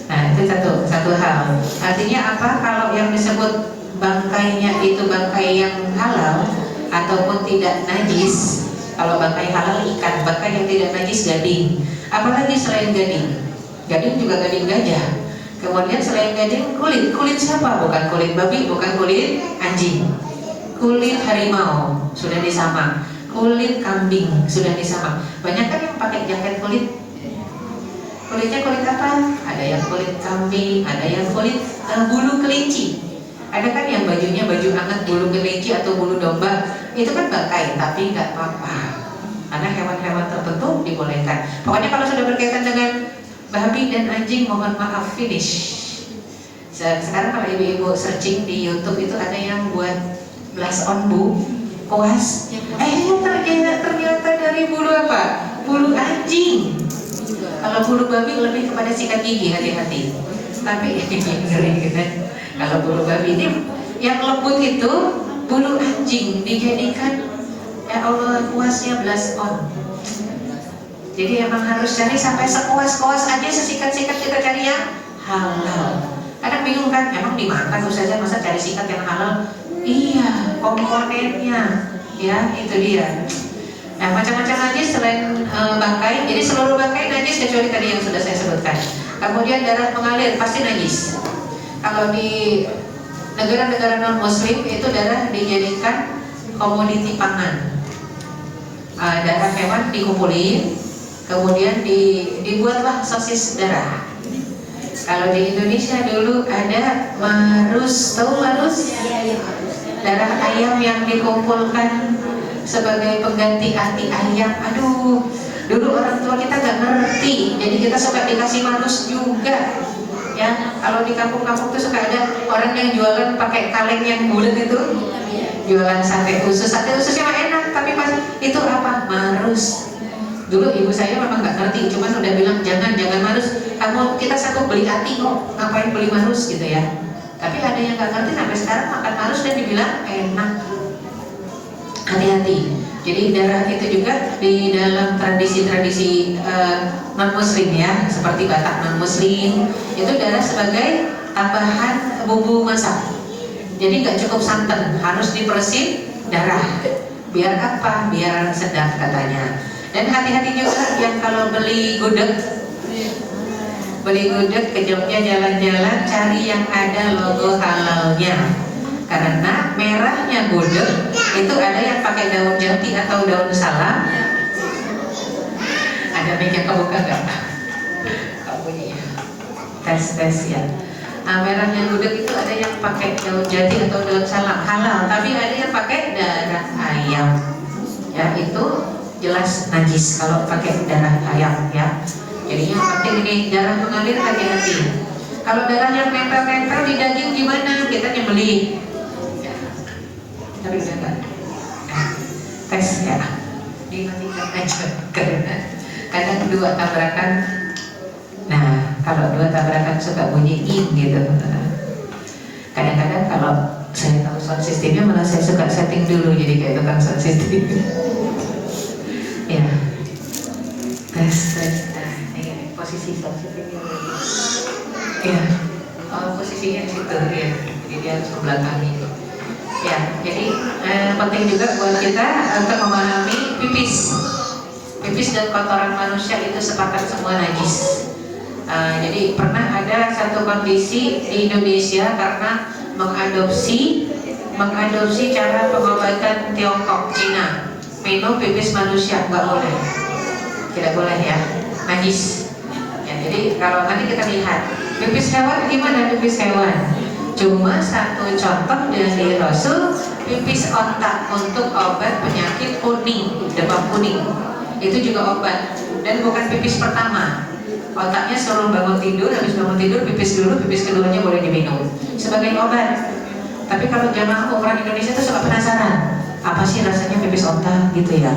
Nah itu satu hal. Artinya apa? Kalau yang disebut bangkainya itu bangkai yang halal ataupun tidak najis. Kalau bangkai halal ikan, bangkai yang tidak najis gading. Apalagi selain gading? Gading juga gading gajah. Kemudian selain gading kulit siapa? Bukan kulit babi, bukan kulit anjing. Kulit harimau sudah disamak. Kulit kambing sudah disamak. Banyak kan yang pakai jaket kulit. Kulitnya kulit apa? Ada yang kulit kambing, ada yang kulit bulu kelinci. Ada kan yang bajunya baju hangat bulu kelinci atau bulu domba, itu kan bangkai, tapi nggak apa-apa karena hewan-hewan tertentu dibolehkan. Pokoknya kalau sudah berkaitan dengan babi dan anjing, mohon maaf, finish. Sekarang kalau ibu-ibu searching di YouTube itu ada yang buat blush on bu, puas. Ternyata dari bulu apa? Bulu anjing. Kalau bulu babi lebih kepada sikat gigi, hati-hati. Tapi ngeri kan? Kalau bulu babi ini yang lembut itu bulu anjing dijadikan, ya Allah, kuasnya blush on. Jadi emang harus cari sampai sekuas-kuas aja, sesikat-sikat kita cari yang halal. Kadang bingung kan, emang dimakan Ustazah masa cari sikat yang halal? Iya, komponennya ya itu dia. Nah macam-macam najis selain bangkai. Jadi seluruh bangkai najis kecuali tadi yang sudah saya sebutkan. Kemudian darah mengalir pasti najis. Kalau di negara-negara non-muslim itu darah dijadikan komoditi pangan. Darah hewan dikumpulin, kemudian dibuatlah sosis darah. Kalau di Indonesia dulu ada marus, tahu marus? Darah ayam yang dikumpulkan sebagai pengganti hati ayam. Aduh, dulu orang tua kita nggak ngerti, jadi kita suka dikasih marus juga. Ya, kalau di kampung-kampung tuh suka ada orang yang jualan pakai kaleng yang bulat itu, jualan sate ususnya mah enak, tapi pas itu apa? Marus. Dulu ibu saya memang nggak ngerti, cuman udah bilang jangan marus. Kita satu beli hati kok, ngapain beli marus gitu ya? Tapi ada yang nggak ngerti sampai sekarang makan halus dan dibilang enak. Hati-hati. Jadi darah itu juga di dalam tradisi-tradisi non muslim ya, seperti Batak non muslim, itu darah sebagai tambahan bumbu masak. Jadi nggak cukup santan, harus diperesin darah. Biar apa? Biar sedap katanya. Dan hati-hati juga yang kalau beli gudeg ke Jogja jalan-jalan, cari yang ada logo halalnya. Karena merahnya gudeg itu ada yang pakai daun jati atau daun salam. Ada mic yang kebuka nggak? Kok bunyinya? Tes ya. Nah, merahnya gudeg itu ada yang pakai daun jati atau daun salam halal, tapi ada yang pakai darah ayam. Ya itu jelas najis kalau pakai darah ayam ya. Jadi yang penting ini darah mengalir, hati-hati. Kalau darah yang nempel-nempel di daging gimana? Kita nyembelih. Tapi udah enggak tes ya, dimatikan aja karena kadang dua tabrakan. Nah kalau dua tabrakan suka bunyi in gitu. Kadang-kadang kalau saya tahu sound systemnya malah saya suka setting dulu jadi kayak tukang sound system. Ya tes. Nah ini posisi sound systemnya ya, posisinya di situ ya, jadi dia harus membelakangi. Ya, jadi penting juga buat kita untuk memahami pipis dan kotoran manusia itu sepakat semua najis. Jadi pernah ada satu kondisi di Indonesia karena mengadopsi cara pengobatan Tiongkok, Cina, minum pipis manusia nggak boleh, tidak boleh ya, najis. Ya, jadi kalau nanti kita lihat pipis hewan gimana, pipis hewan. Cuma satu contoh dari Rasul, pipis onta untuk obat penyakit kuning, demam kuning. Itu juga obat dan bukan pipis pertama. Otaknya suruh bangun tidur, habis bangun tidur pipis dulu, pipis keduanya boleh diminum sebagai obat. Tapi kalau jamaah umrah Indonesia itu suka penasaran, apa sih rasanya pipis onta gitu ya.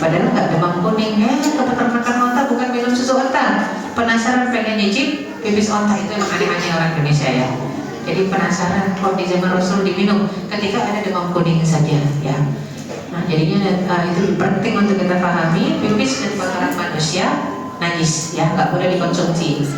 Padahal nggak demam kuning, ke peternakan onta bukan minum susu onta. Penasaran pengen nyicip pipis onta, itu emang aneh-aneh orang Indonesia ya. Jadi penasaran kok di zaman Rasul diminum ketika ada demam kuning saja ya. Nah jadinya itu penting untuk kita pahami, pipis dan kotoran manusia najis ya, nggak boleh dikonsumsi.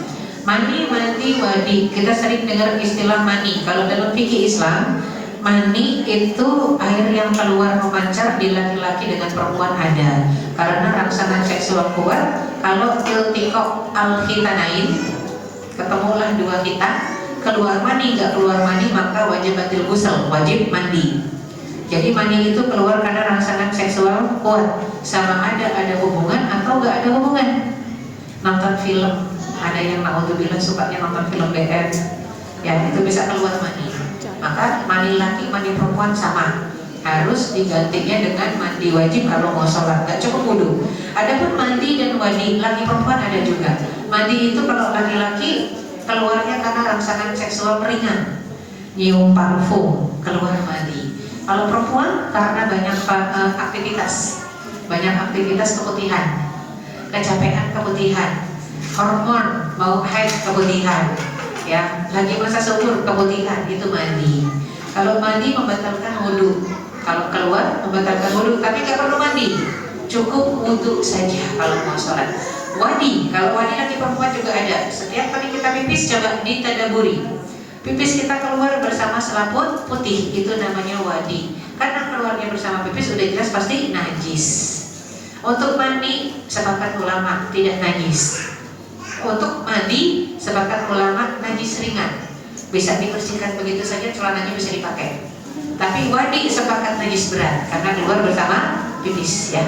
Mani, mandi, wadi, kita sering dengar istilah mani. Kalau dalam fikih Islam, mani itu air yang keluar memancar di laki-laki dengan perempuan ada karena rangsangan seksual kuat. Kalau iltiqo al-khitanain, ketemulah dua kita, keluar mani, nggak keluar mani, maka wajib batil ghusl, wajib mandi. Jadi mani itu keluar karena rangsangan seksual kuat, sama ada hubungan atau nggak ada hubungan. Nonton film, ada yang naudzubillah sukanya nonton film BN, ya itu bisa keluar mani. Maka mani laki, mani perempuan sama, harus digantinya dengan mandi wajib kalau mau sholat, nggak cukup wudhu. Adapun mandi dan wadi, laki perempuan ada juga. Mandi itu kalau laki-laki keluarnya karena rangsangan seksual ringan, nyium parfum, keluar mandi. Kalau perempuan karena banyak aktivitas keputihan, kecapean keputihan, hormon mau haid keputihan, ya lagi masa subur keputihan, itu mandi. Kalau mandi membatalkan wudhu, kalau keluar membatalkan wudhu, tapi nggak perlu mandi, cukup wudhu saja kalau mau sholat. Wadi, kalau wadi laki perempuan juga ada. Setiap kali kita pipis coba ditadaburi, pipis kita keluar bersama selaput putih, itu namanya wadi. Karena keluarnya bersama pipis udah jelas pasti najis. Untuk mandi sepakat ulama tidak najis. Untuk mandi sepakat ulama najis ringan, bisa dibersihkan begitu saja, celananya bisa dipakai. Tapi wadi sepakat najis berat karena keluar bersama pipis ya.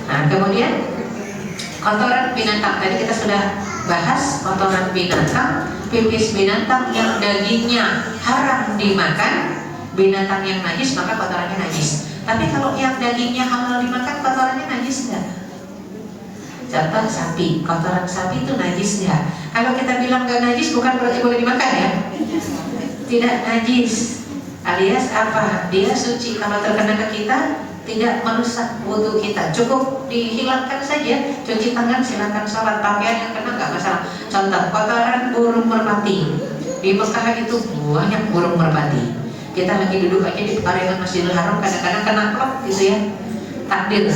Nah kemudian kotoran binatang, tadi kita sudah bahas kotoran binatang, pipis binatang yang dagingnya haram dimakan, binatang yang najis maka kotorannya najis. Tapi kalau yang dagingnya halal dimakan, kotorannya najis nggak? Contoh sapi, kotoran sapi itu najis nggak? Kalau kita bilang nggak najis bukan berarti boleh dimakan ya? Tidak najis, alias apa? Dia suci, kalau terkena ke kita tidak merusak wudhu kita, cukup dihilangkan saja, cuci tangan, silakan sholat, pakaian yang kena nggak masalah. Contoh kotoran burung merpati Di Mekah itu banyak burung merpati. Kita lagi duduk aja di area Masjidil Haram, kadang-kadang kena plok gitu ya, takdir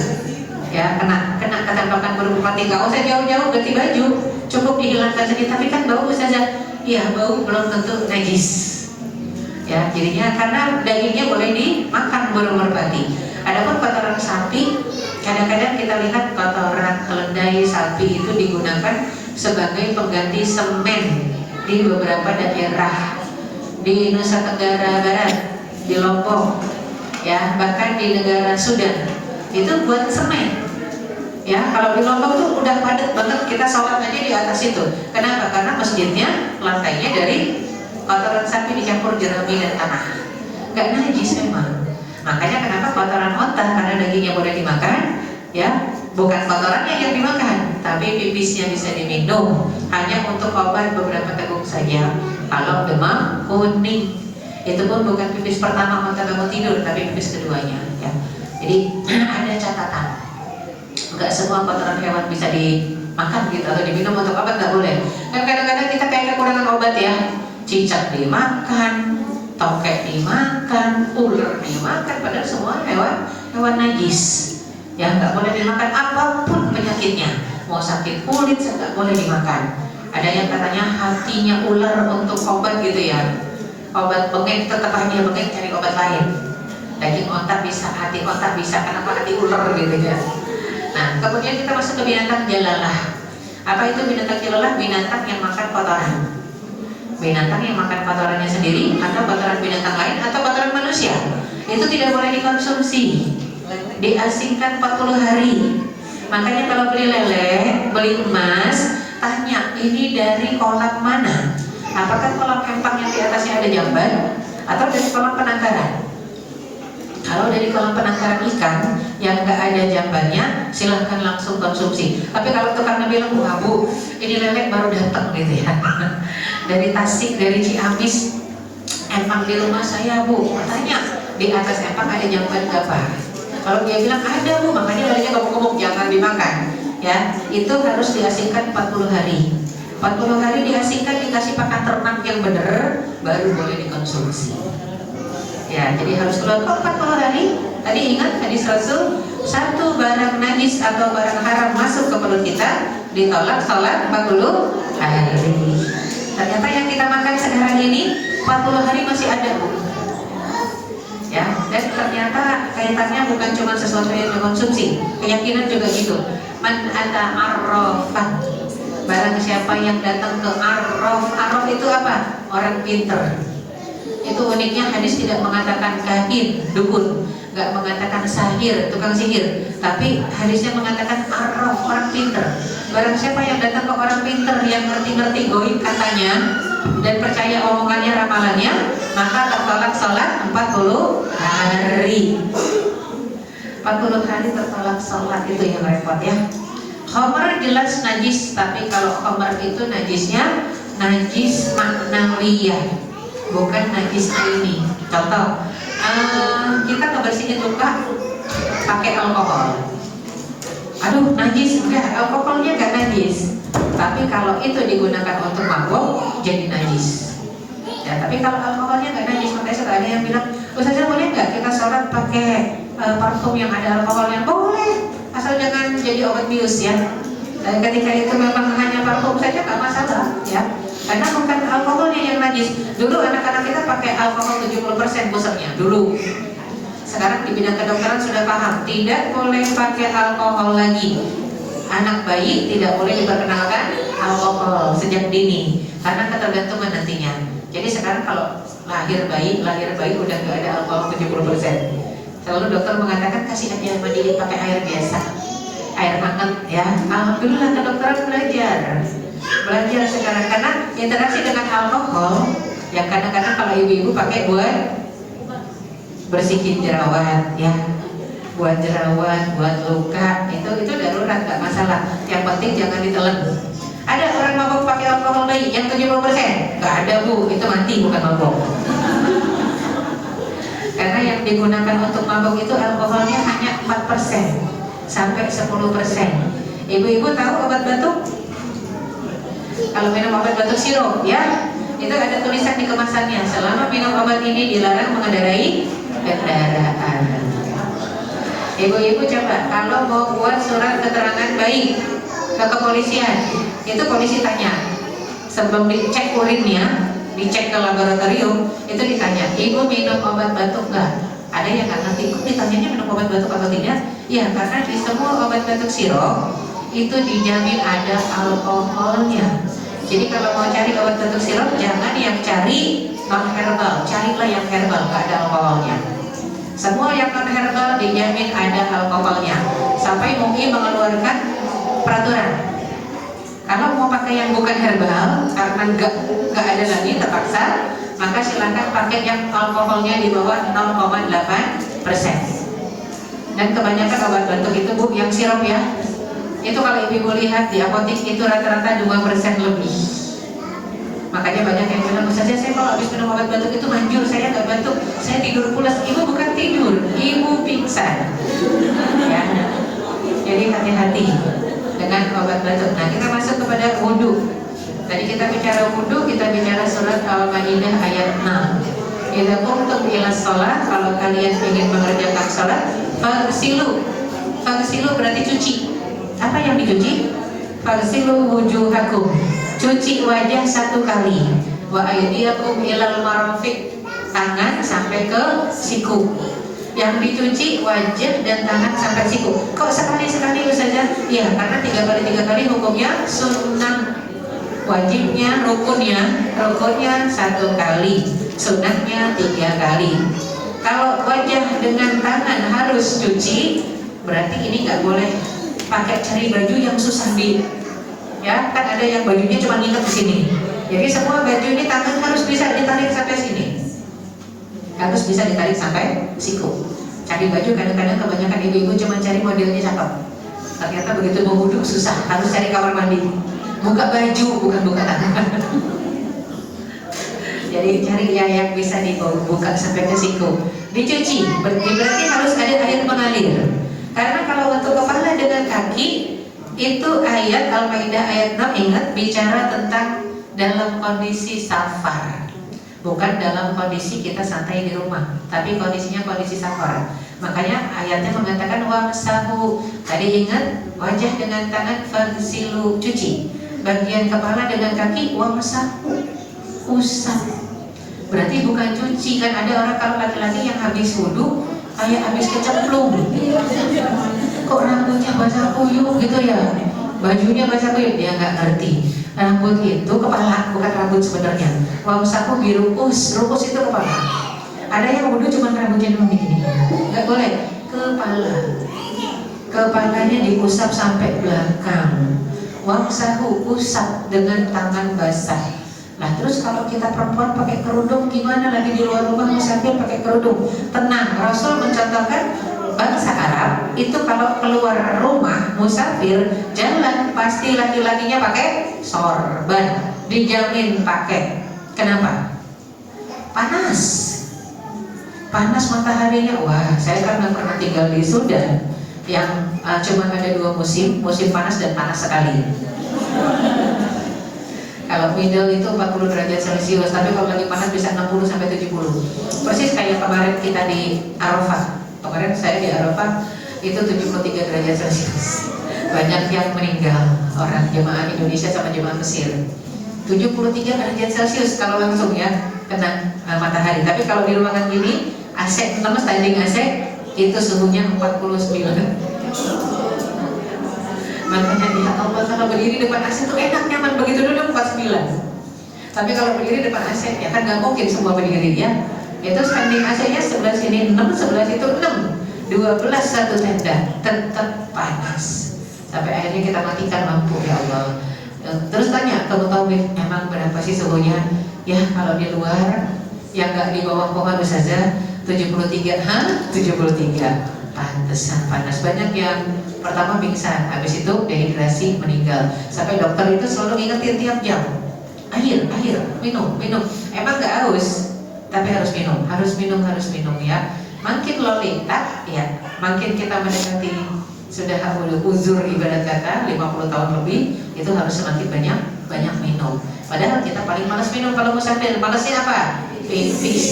ya, kena ketembakan burung merpati. Nggak usah jauh-jauh ganti baju, cukup dihilangkan sedikit. Tapi kan bau saja, ya bau belum tentu najis ya, jadinya karena dagingnya boleh dimakan burung merpati. Adapun kotoran sapi, kadang-kadang kita lihat kotoran keledai sapi itu digunakan sebagai pengganti semen di beberapa daerah di Nusa Tenggara Barat, di Lombok ya, bahkan di negara Sudan itu buat semen ya. Kalau di Lombok tuh udah padat banget, kita sholat aja di atas itu. Kenapa? Karena masjidnya lantainya dari kotoran sapi dicampur jerami dan tanah, nggak najis memang. Makanya kenapa kotoran onta, karena dagingnya boleh dimakan ya, bukan kotorannya yang dimakan, tapi pipisnya bisa diminum, hanya untuk obat beberapa teguk saja. Kalau demam kuning, itu pun bukan pipis pertama onta bangun tidur, tapi pipis keduanya ya. Jadi ada catatan, nggak semua kotoran hewan bisa dimakan gitu atau diminum untuk obat, nggak boleh. Dan kadang-kadang kita kayak kekurangan obat ya, cicak dimakan, tokek dimakan, ular dimakan, padahal semua hewan najis ya, nggak boleh dimakan apapun penyakitnya. Mau sakit kulit nggak boleh dimakan. Ada yang katanya hatinya ular untuk obat gitu ya, obat bengek, tetap aja bengek, cari obat lain. Daging onta bisa, hati onta bisa, kenapa hati ular gitu ya. Nah kemudian kita masuk ke binatang jalalah. Apa itu binatang jalalah? Binatang yang makan kotoran, binatang yang makan kotorannya sendiri atau kotoran binatang lain atau kotoran manusia. Itu tidak boleh dikonsumsi, diasingkan 40 hari. Makanya kalau beli lele, beli emas, tanya ini dari kolam mana, apakah kolam empang yang di atasnya ada jamban atau dari kolam penangkaran. Kalau dari kolam penangkaran ikan yang nggak ada jambannya, silahkan langsung konsumsi. Tapi kalau tukangnya bilang, wah bu, ini lele baru datang gitu ya, dari Tasik, dari Ciamis, empang di rumah saya bu, tanya di atas empang ada jamban nggak pak? Kalau dia bilang ada bu, makanya lelenya gemuk-gemuk, jangan dimakan ya. Itu harus diasingkan 40 hari. 40 hari diasingkan, dikasih pakan ternak yang benar, baru boleh dikonsumsi ya. Jadi harus keluar 40 hari. Tadi ingat hadis Rasul, satu barang najis atau barang haram masuk ke perut kita, ditolak sholat 40 hari. Ternyata yang kita makan sekarang ini 40 hari masih ada bu ya. Dan ternyata kaitannya bukan cuma sesuatu yang dikonsumsi, keyakinan juga gitu. Man ata arrafah, barang siapa yang datang ke arraf. Arraf itu apa? Orang pinter. Itu uniknya hadis tidak mengatakan kahin, dukun, nggak mengatakan sahir, tukang sihir, tapi hadisnya mengatakan arraf, orang pinter. Barang siapa yang datang ke orang pinter yang ngerti-ngerti goib katanya dan percaya omongannya, ramalannya, maka tertolak sholat 40 hari. 40 hari tertolak sholat, itu yang repot ya. Khamar jelas najis, tapi kalau khamar itu najisnya najis maknawiyah, bukan najis aini. Contoh, kita ngebersihin luka pakai alkohol. Aduh najis, enggak, alkoholnya enggak najis. Tapi kalau itu digunakan untuk mabuk, jadi najis ya. Tapi kalau alkoholnya enggak najis, makanya sudah ada yang bilang, Ustazah boleh enggak kita sholat pakai parfum yang ada alkoholnya? Boleh, asal jangan jadi obat bius ya. Dan ketika itu memang hanya parfum saja enggak masalah ya, karena bukan alkoholnya yang najis. Dulu anak-anak kita pakai alkohol 70% busanya dulu. Sekarang di bidang kedokteran sudah paham, tidak boleh pakai alkohol lagi. Anak bayi tidak boleh diperkenalkan alkohol sejak dini, karena ketergantungan nantinya. Jadi sekarang kalau lahir bayi udah nggak ada alkohol 70%. Selalu dokter mengatakan kasih aja mandiin pakai air biasa, air hangat ya. Alhamdulillah kedokteran belajar sekarang, karena interaksi dengan alkohol yang kadang-kadang kalau ibu-ibu pakai buat bersihin jerawat ya, buat jerawat, buat luka, itu darurat, nggak masalah. Yang penting jangan ditelan. Ada orang mabuk pakai alkohol bayi yang 70%? Nggak ada bu, itu mati bukan mabuk. Karena yang digunakan untuk mabuk itu alkoholnya hanya 4% sampai 10%. Ibu-ibu tahu obat batuk? Kalau minum obat batuk sirup ya, itu ada tulisan di kemasannya, selama minum obat ini dilarang mengendarai kendaraan. Ibu-ibu coba kalau mau buat surat keterangan baik ke kepolisian, itu polisi tanya sebelum dicek urinnya, dicek ke laboratorium, itu ditanya, ibu minum obat batuk nggak? Ada yang nggak ngerti, kok ditanyanya minum obat batuk atau tidak? Ya, karena di semua obat batuk sirop itu dijamin ada alkoholnya. Jadi kalau mau cari obat batuk sirop, jangan yang cari non herbal, carilah yang herbal, nggak ada alkoholnya. Semua yang non herbal dijamin ada alkoholnya. Sampai MUI mengeluarkan peraturan, kalau mau pakai yang bukan herbal karena nggak ada lagi terpaksa, maka silakan pakai yang alkoholnya di bawah 0,8%. Dan kebanyakan obat batuk itu Bu yang sirop ya, itu kalau ibu lihat di apotek itu rata-rata 2% lebih. Makanya banyak yang bilang, Ustazah saya kalau habis minum obat batuk itu manjur, saya nggak batuk, saya tidur pulas. Ibu bukan tidur, ibu pingsan ya. Jadi hati-hati dengan obat batuk. Nah, kita masuk kepada wudhu. Tadi kita bicara wudhu, kita bicara surat Al-Maidah ayat 6. Idza qumtum ila shalah, kalau kalian ingin mengerjakan salat, faghsilu. Faghsilu berarti cuci. Apa yang dicuci? Faghsilu wujuhakum. Cuci wajah 1 kali. Wa aydiyakum ilal marafiq. Tangan sampai ke siku. Yang dicuci wajah dan tangan sampai siku. Kok sekali-sekali Ustazah? Ya, karena 3 kali hukumnya sunnah. Wajibnya, rukunnya 1 kali, sunnahnya 3 kali. Kalau wajah dengan tangan harus cuci, berarti ini nggak boleh pakai cari baju yang susah ya kan, ada yang bajunya cuma ngikat di sini. Jadi semua baju ini tangan harus bisa ditarik sampai sini, harus bisa ditarik sampai siku. Cari baju kadang-kadang kebanyakan ibu-ibu cuma cari modelnya cakep, ternyata begitu mau wudhu susah, harus cari kamar mandi, buka baju bukan buka tangan. Jadi cari yang bisa dibuka sampai ke siku, dicuci. Berarti harus ada air mengalir. Karena kalau untuk kepala dengan kaki itu ayat Al-Maidah ayat 6, ingat bicara tentang dalam kondisi safar, bukan dalam kondisi kita santai di rumah, tapi kondisinya kondisi safar. Makanya ayatnya mengatakan wamsahu. Tadi ingat wajah dengan tangan, faghsilu cuci. Bagian kepala dengan kaki wamsahu, usap. Berarti bukan cuci. Kan ada orang kalau laki-laki yang habis wudhu kayak habis kecemplung, kok rambutnya basah kuyup gitu ya, bajunya basah kuyup, dia nggak ngerti. Rambut itu kepala, bukan rambut sebenarnya. Wamsahu birupus, rupus itu kepala. Ada yang wudhu cuma rambutnya doang begini, nggak boleh. Kepalanya diusap sampai belakang. Wamsahu, usap dengan tangan basah. Nah terus kalau kita perempuan pakai kerudung gimana, lagi di luar rumah musafir pakai kerudung? Tenang, Rasul mencontohkan bangsa Arab itu kalau keluar rumah musafir jalan pasti laki-lakinya pakai sorban, dijamin pakai. Kenapa? Panas mataharinya. Wah, saya kan nggak pernah tinggal di Sudan yang cuma ada 2 musim panas dan panas sekali. Kalau middle itu 40 derajat Celcius, tapi kalau lagi panas bisa 60 sampai 70. Persis kayak kemarin kita di Arafah. Kemarin saya di Arafah itu 73 derajat Celcius. Banyak yang meninggal, orang jemaah Indonesia sama jemaah Mesir. 73 derajat Celcius kalau langsung ya kena matahari. Tapi kalau di ruangan gini, AC, standing AC itu suhunya 49. Makanya ya Allah, kalau berdiri depan AC itu enak, nyaman, begitu duduk 49. Tapi kalau berdiri depan AC ya kan nggak mungkin semua berdiri ya. Itu standing AC-nya sebelah sini 6, sebelah situ 6, 12 satu tenda, tetap panas. Sampai akhirnya kita matikan lampu, ya Allah. Terus tanya ke mutawif, emang berapa sih suhunya? Ya kalau di luar yang nggak di bawah pohon saja 73, 73. Pantesan panas. Banyak yang pertama pingsan, habis itu dehidrasi, meninggal. Sampai dokter itu selalu ngingetin tiap jam, air, minum. Emang nggak haus, tapi harus minum ya. Makin lolita, ya, makin kita mendekati sudah uzur ibadat kata 50 tahun lebih, itu harus semakin banyak minum. Padahal kita paling malas minum kalau musafir. Malasnya apa? Pipis.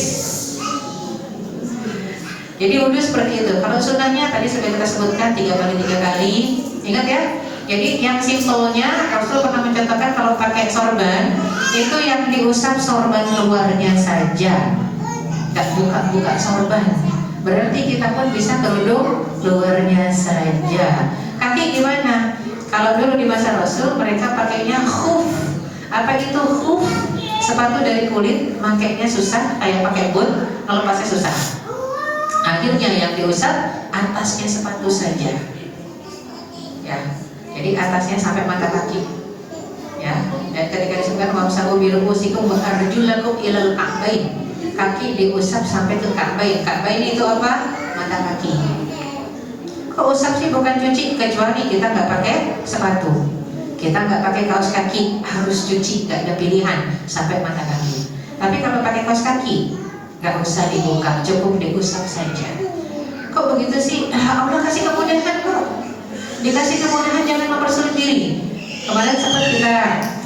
Jadi wudhu seperti itu. Kalau sunnahnya tadi sudah kita sebutkan 3 kali. Ingat ya? Jadi yang simpelnya Rasul pernah mencontohkan kalau pakai sorban itu yang diusap sorban luarnya saja, nggak buka sorban. Berarti kita pun bisa kerudung luarnya saja. Kaki gimana? Kalau dulu di masa Rasul mereka pakainya khuf. Apa itu khuf? Sepatu dari kulit, makainya susah, kayak pakai boot, melepasnya susah. Akhirnya yang diusap atasnya sepatu saja. Ya. Jadi atasnya sampai mata kaki, ya. Dan ketika disebutkan wamsahu biru'usikum wa arjulakum ilal ka'bain, kaki diusap sampai ke ka'bain. Ka'bain itu apa? Mata kaki. Kok usap sih bukan cuci? Kecuali kita nggak pakai sepatu, kita nggak pakai kaos kaki, harus cuci, nggak ada pilihan sampai mata kaki. Tapi kalau pakai kaos kaki nggak usah dibuka, cukup diusap saja. Kok begitu sih? Allah kasih kemudahan kok. Dikasih kemudahan, jangan mempersulit diri. Kemarin sempat kita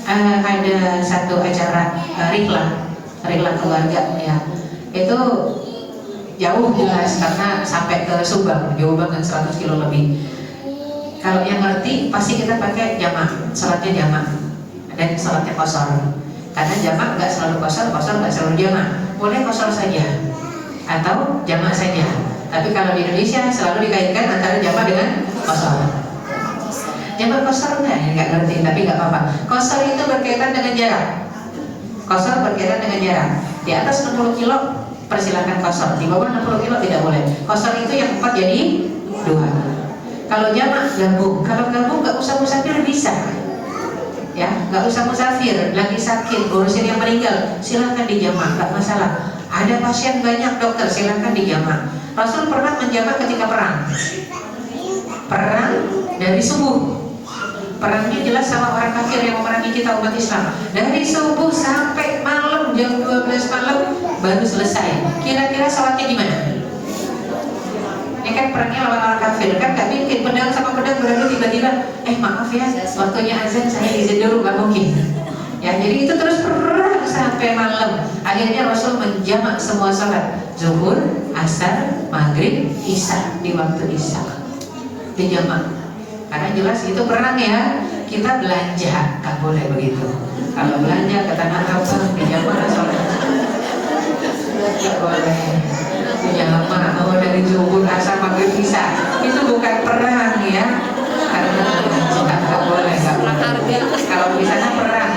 ada satu acara rihlah keluarga ya. Itu jauh jelas karena sampai ke Subang, jauh banget 100 kilo lebih. Kalau yang ngerti pasti kita pakai jamak, sholatnya jamak dan sholatnya qashar. Karena jamak nggak selalu qashar nggak selalu jamak. Boleh qashar saja atau jamak saja. Tapi kalau di Indonesia selalu dikaitkan antara jamak dengan qashar. Jamak qashar nggak ngerti, tapi nggak apa-apa. Qashar itu berkaitan dengan jarak. Qashar berkaitan dengan jarak. Di atas 60 kilo persilahkan qashar, di bawah 60 kilo tidak boleh. Qashar itu yang 4 jadi 2. Kalau jamak gabung. Kalau gabung nggak usah musafir bisa. Ya, nggak usah musafir, lagi sakit, urusin yang meninggal, silahkan dijamak, nggak masalah. Ada pasien banyak dokter, silahkan dijamak. Rasul pernah menjamak ketika perang dari subuh. Perangnya jelas sama orang kafir yang memerangi kita umat Islam. Dari subuh sampai malam jam 12 malam baru selesai. Kira-kira sholatnya gimana? Ini kan perangnya lawan orang kafir, kan gak mungkin pedang sama pedang beradu tiba-tiba maaf ya, waktunya azan saya izin dulu, gak mungkin. Ya, jadi itu terus perang sampai malam. Akhirnya Rasul menjamak semua sholat, zuhur, asar, maghrib, isya, di waktu isya dijamak. Karena jelas itu perang ya. Kita belanja, gak boleh begitu. Kalau belanja ke Tanah Abang dijamak sholat, gak boleh. Dijamak dari zuhur, asar, maghrib, isya. Itu bukan perang ya. Karena nggak boleh. Kalau di sana perang.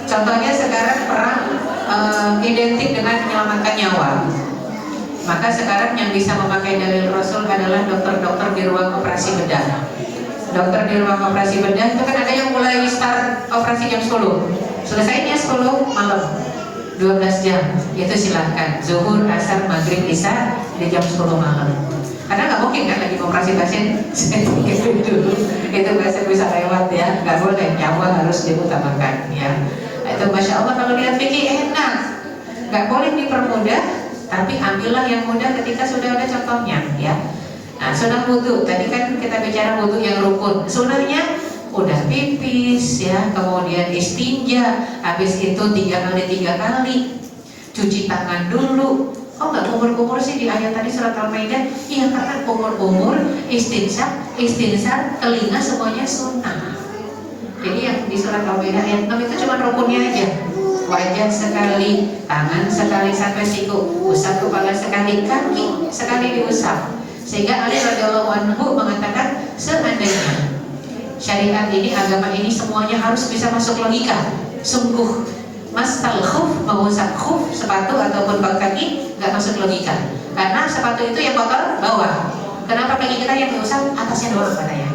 Contohnya sekarang perang identik dengan menyelamatkan nyawa. Maka sekarang yang bisa memakai dalil Rasul adalah dokter-dokter di ruang operasi bedah. Dokter di ruang operasi bedah itu kan ada yang mulai start operasi jam 10, selesainya 10 malam, 12 jam. Itu silahkan zuhur, asar, maghrib, isya di jam 10 malam. Karena nggak mungkin kan lagi operasi pasien dulu itu bisa lewat ya, nggak boleh, nyawa harus diutamakan ya. Itu masya Allah kalau lihat fikih enak, nggak boleh dipermudah, tapi ambillah yang mudah ketika sudah ada contohnya ya. Nah, sunnah wudhu, tadi kan kita bicara wudhu yang rukun. Sunnahnya udah pipis ya, kemudian istinja, habis itu 3 kali, cuci tangan dulu. Oh nggak kumur-kumur sih di ayat tadi surat Al-Maidah? Iya, karena kumur-kumur, istinsar, telinga semuanya sunnah. Jadi yang di surat Al-Maidah ayat 6 itu cuma rukunnya aja. Wajah sekali, tangan sekali sampai siku, usap kepala sekali, kaki sekali diusap. Sehingga Ali radhiyallahu anhu mengatakan, seandainya syariat ini, agama ini semuanya harus bisa masuk logika, sungguh masal khuf, mengusap khuf, sepatu ataupun kaki nggak masuk logika. Karena sepatu itu yang kotor bawah. Kenapa kaki kita yang diusap atasnya doang katanya?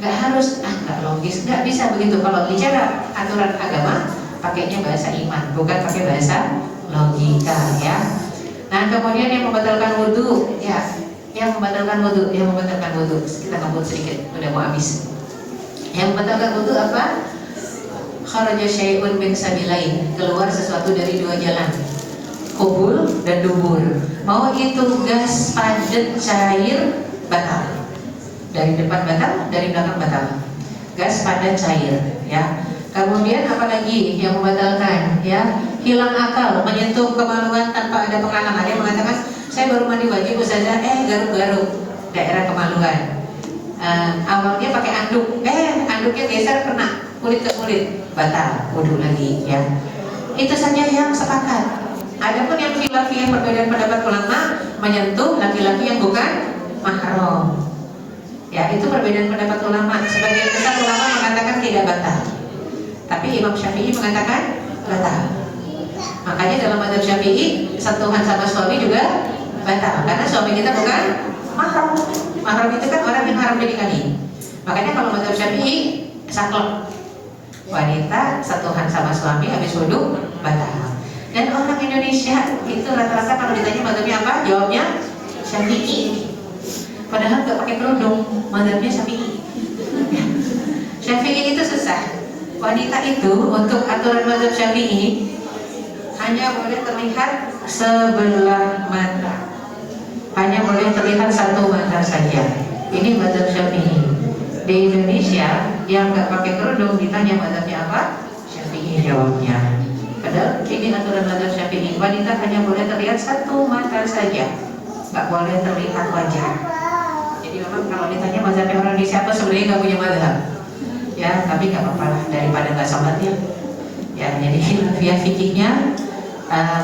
Nggak harus, nggak logis, nggak bisa begitu. Kalau bicara aturan agama, pakainya bahasa iman, bukan pakai bahasa logika ya. Nah, kemudian yang membatalkan wudhu ya, yang membatalkan wudhu, kita ngebut sedikit, udah mau habis. Yang membatalkan wudhu apa? Kharaja syai'un min sabilain, keluar sesuatu dari 2 jalan, kubul dan dubur. Mau itu gas, padat, cair, batal. dari depan batal, dari belakang batal. Gas padat cair, ya. Kemudian apalagi yang membatalkan, ya, hilang akal, menyentuh kemaluan tanpa ada penghalang. Ada yang mengatakan saya baru mandi wajib ustazah, garuk-garuk daerah kemaluan. Awalnya pakai anduk, anduknya geser kena kulit ke kulit, batal wudhu lagi, ya. Itu saja yang sepakat. Adapun yang khilafiyah perbedaan pendapat ulama menyentuh laki-laki yang bukan mahram, ya, itu perbedaan pendapat ulama. Sebagian besar ulama mengatakan tidak batal, tapi Imam Syafi'i mengatakan batal. Makanya dalam mazhab Syafi'i sentuhan sama suami juga batal, karena suami kita bukan mahram. Mahram itu kan orang yang haram dinikahi. Makanya kalau mazhab Syafi'i saklek, wanita sentuhan sama suami habis wudhu batal. Dan orang Indonesia itu rata-rata kalau ditanya mazhabnya apa, jawabnya Syafi'i. Padahal nggak pakai kerudung, mazhabnya Syafi'i. Syafi'i itu susah. Wanita itu untuk aturan mazhab Syafi'i hanya boleh terlihat sebelah mata, hanya boleh terlihat satu mata saja. Ini mazhab Syafi'i. Di Indonesia yang nggak pakai kerudung ditanya mazhabnya apa, Syafi'i jawabnya. Padahal ini aturan mazhab Syafi'i, wanita hanya boleh terlihat satu mata saja, nggak boleh terlihat wajah. Jadi memang kalau ditanya mazhabnya orang Indonesia apa, sebenarnya nggak punya mazhab, ya, tapi nggak apa-apa lah daripada nggak sholat, ya. Jadi khilafiyah fikihnya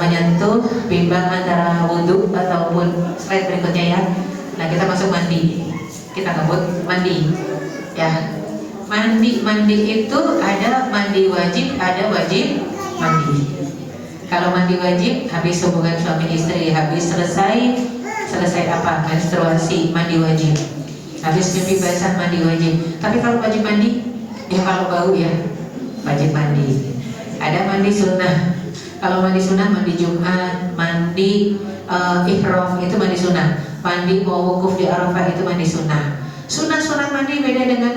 menyentuh bimbang antara wudhu ataupun slide berikutnya, ya. Nah, kita masuk mandi, kita ngebut mandi, ya. Mandi itu ada mandi wajib, ada wajib mandi. Kalau mandi wajib habis hubungan suami istri, habis selesai apa, menstruasi, mandi wajib. Habis mimpi basah, mandi wajib. Tapi kalau wajib mandi, ya kalau bau, ya wajib mandi. Ada mandi sunnah. Kalau mandi sunnah, mandi Jumat, mandi ihram itu mandi sunnah. Mandi mau wukuf di Arafah itu mandi sunnah. Sunat mandi beda dengan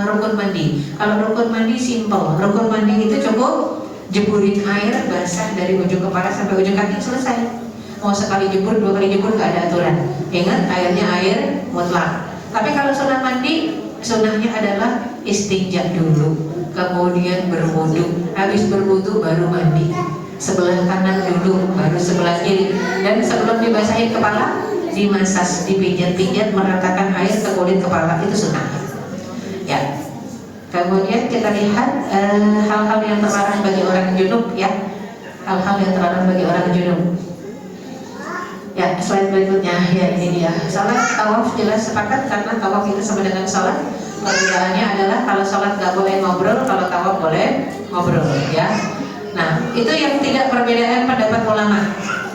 rukun mandi. Kalau rukun mandi simple, rukun mandi itu cukup jeburin air basah dari ujung kepala sampai ujung kaki, selesai. Mau sekali jebur, 2 kali jebur, gak ada aturan. Ingat, airnya air mutlak. Tapi kalau sunat mandi, sunnahnya adalah istinja dulu, kemudian berwudu. Habis berwudu baru mandi. Sebelah kanan dulu, baru sebelah kiri. Dan sebelum dibasahin kepala, dimasas, dipijat-pijat, meratakan air ke kulit kepala, itu sunnahnya, ya. Kemudian kita lihat hal-hal yang terlarang bagi orang junub, ya. Hal-hal yang terlarang bagi orang junub. Ya, slide berikutnya, ya, ini dia. Salat tawaf jelas sepakat karena tawaf itu sama dengan salat. Perbedaannya adalah kalau salat nggak boleh ngobrol, kalau tawaf boleh ngobrol, ya. Nah, itu yang tidak perbedaan pendapat ulama.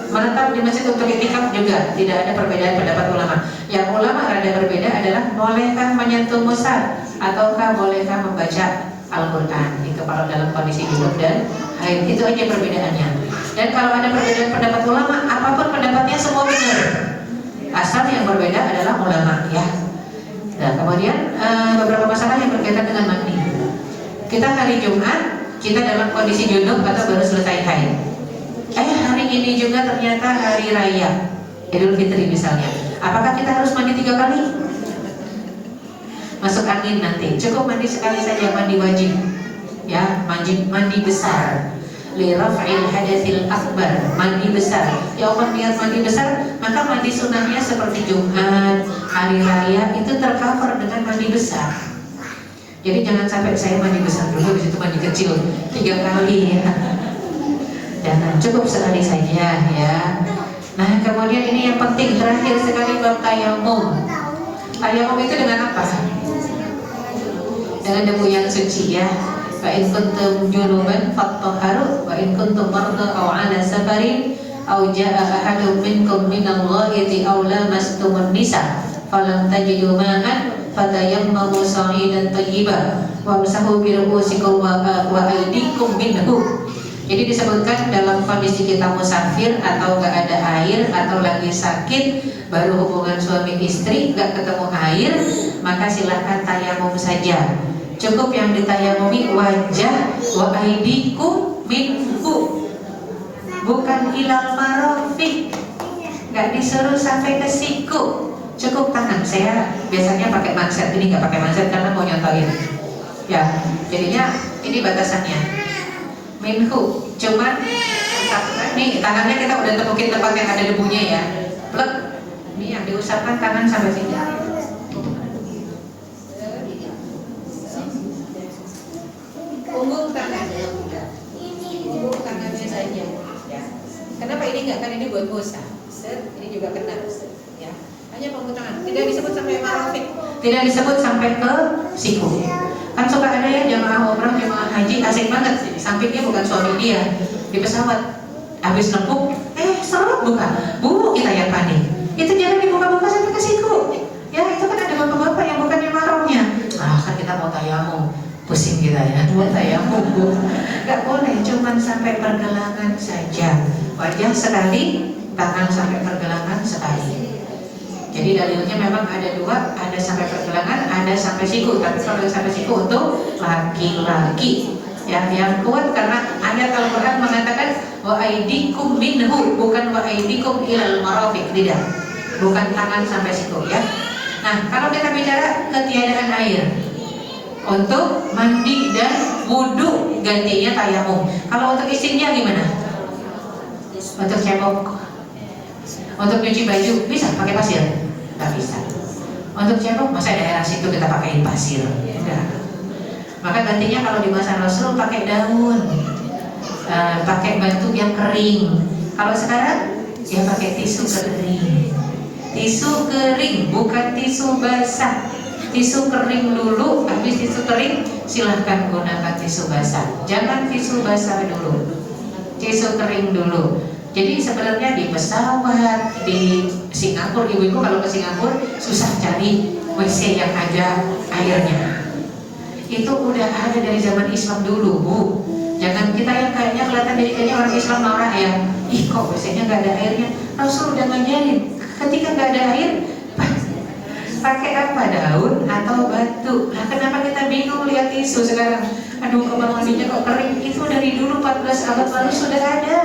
Menetap di masjid untuk iktikaf juga tidak ada perbedaan pendapat ulama. Yang ulama rada berbeda adalah bolehkah menyentuh mushaf ataukah bolehkah membaca Al-Quran itu kalau dalam kondisi junub dan haid. Itu aja perbedaannya. Dan kalau ada perbedaan pendapat ulama, apapun pendapatnya semua benar, asal yang berbeda adalah ulama, ya. Nah, kemudian beberapa masalah yang berkaitan dengan mandi. Kita hari Jumat, kita dalam kondisi junub atau baru selesai haid. Hari ini juga ternyata hari raya Idul Fitri misalnya. Apakah kita harus mandi 3 kali? Masuk angin nanti. Cukup mandi sekali saja, mandi wajib. Ya, mandi besar. Li raf'il hadatsil akbar, mandi besar. Ya Allah, niat mandi besar, maka mandi sunnahnya seperti Jumat, hari raya itu tercover dengan mandi besar. Jadi jangan sampai saya mandi besar dulu, habis itu mandi kecil 3 kali, ya. Jangan, cukup sekali saja, ya. Nah, kemudian ini yang penting terakhir sekali, bab tayamum. Tayamum itu dengan apa? Dengan debu yang suci, ya. Wa in kuntum junuban fattahharu wa in kuntum marda aw 'ala safarin aw jaa'a ahadun minkum minal ghaidi aw lamastumun nisa falam tajidu ma'an fatayammamu sa'idan thayyiban wamsahu bi ru'usikum wa aydikum minhu. Jadi disebutkan dalam kondisi kita musafir atau gak ada air atau lagi sakit, baru hubungan suami istri gak ketemu air, maka silahkan tayamum saja. Cukup yang ditayamumi wajah wa aidikum minhu, bukan ilal marafiq. Gak disuruh sampai ke siku, cukup tangan. Saya biasanya pakai manset, ini nggak pakai manset karena mau nyontoin. Ya, jadinya ini batasannya. Minhu, cuman nih tangannya kita udah temukin tempat yang ada debunya ya. Plek, ini yang diusapkan tangan sampai sini. Punggung tangannya, punggung tangannya saja. Ya. Kenapa ini enggak? Kan ini buat musa. Ini juga kena. Ya. Hanya punggung tangan. Tidak disebut sampai marafik. Tidak disebut sampai ke siku. Kan suka ada ya jamaah umrah, jamaah haji asik banget sih. Sampingnya bukan suami dia di pesawat. Habis nempuk, serut buka. Bu, kita yang panik. Itu jangan dibuka-buka sampai ke siku. Ya, itu kan ada bapak-bapak yang bukannya mahramnya. Kan kita mau tayamum. Pusing kita ya, buat tayamum bu. Gak boleh, cuman sampai pergelangan saja. Wajah sekali, tangan sampai pergelangan sekali. Jadi dalilnya memang ada dua, ada sampai pergelangan, ada sampai siku. Tapi kalau sampai siku untuk laki-laki, ya, yang kuat karena ayat Al-Quran mengatakan wa aidikum minhu, bukan wa aidikum ilal marafiq, tidak, bukan tangan sampai siku ya. Nah, kalau kita bicara ketiadaan air untuk mandi dan wudhu gantinya tayamum. Kalau untuk istinja gimana? Untuk cebok, untuk cuci baju bisa pakai pasir? Nggak bisa. Untuk cebok masa daerah situ kita pakai pasir? Enggak. Maka gantinya kalau di masa Rasul pakai daun, pakai batu yang kering. Kalau sekarang ya pakai tisu kering. Tisu kering bukan tisu basah. Tisu kering dulu, habis tisu kering silahkan gunakan tisu basah. Jangan tisu basah dulu, tisu kering dulu. Jadi sebenarnya di pesawat, di Singapura, ibu-ibu kalau ke Singapura susah cari WC yang ada airnya. Itu udah ada dari zaman Islam dulu, bu. Jangan kita yang kayaknya kelihatan kayaknya orang Islam marah ya. Ih kok WC-nya nggak ada airnya? Rasul udah ngajarin, ketika nggak ada air pakai apa, daun atau batu. Nah kenapa kita bingung lihat tisu sekarang? Aduh kamar mandinya kok kering. Itu dari dulu 14 abad lalu sudah ada.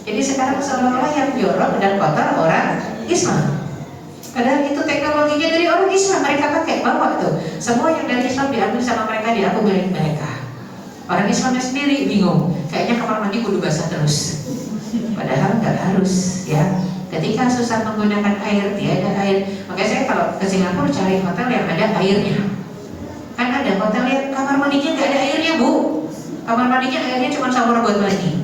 Jadi sekarang seolah-olah yang jorok dan kotor orang Islam. Padahal itu teknologinya dari orang Islam, mereka pakai bawa tuh. Semua yang dari Islam diambil sama mereka, diaku milik mereka. Orang Islamnya sendiri bingung. Kayaknya kamar mandi kudu basah terus. Padahal nggak harus ya. Ketika susah menggunakan air, tiada air. Makanya saya kalau ke Singapura cari hotel yang ada airnya. Kan ada hotel yang kamar mandinya nggak ada airnya bu. Kamar mandinya airnya cuma shower buat mandi.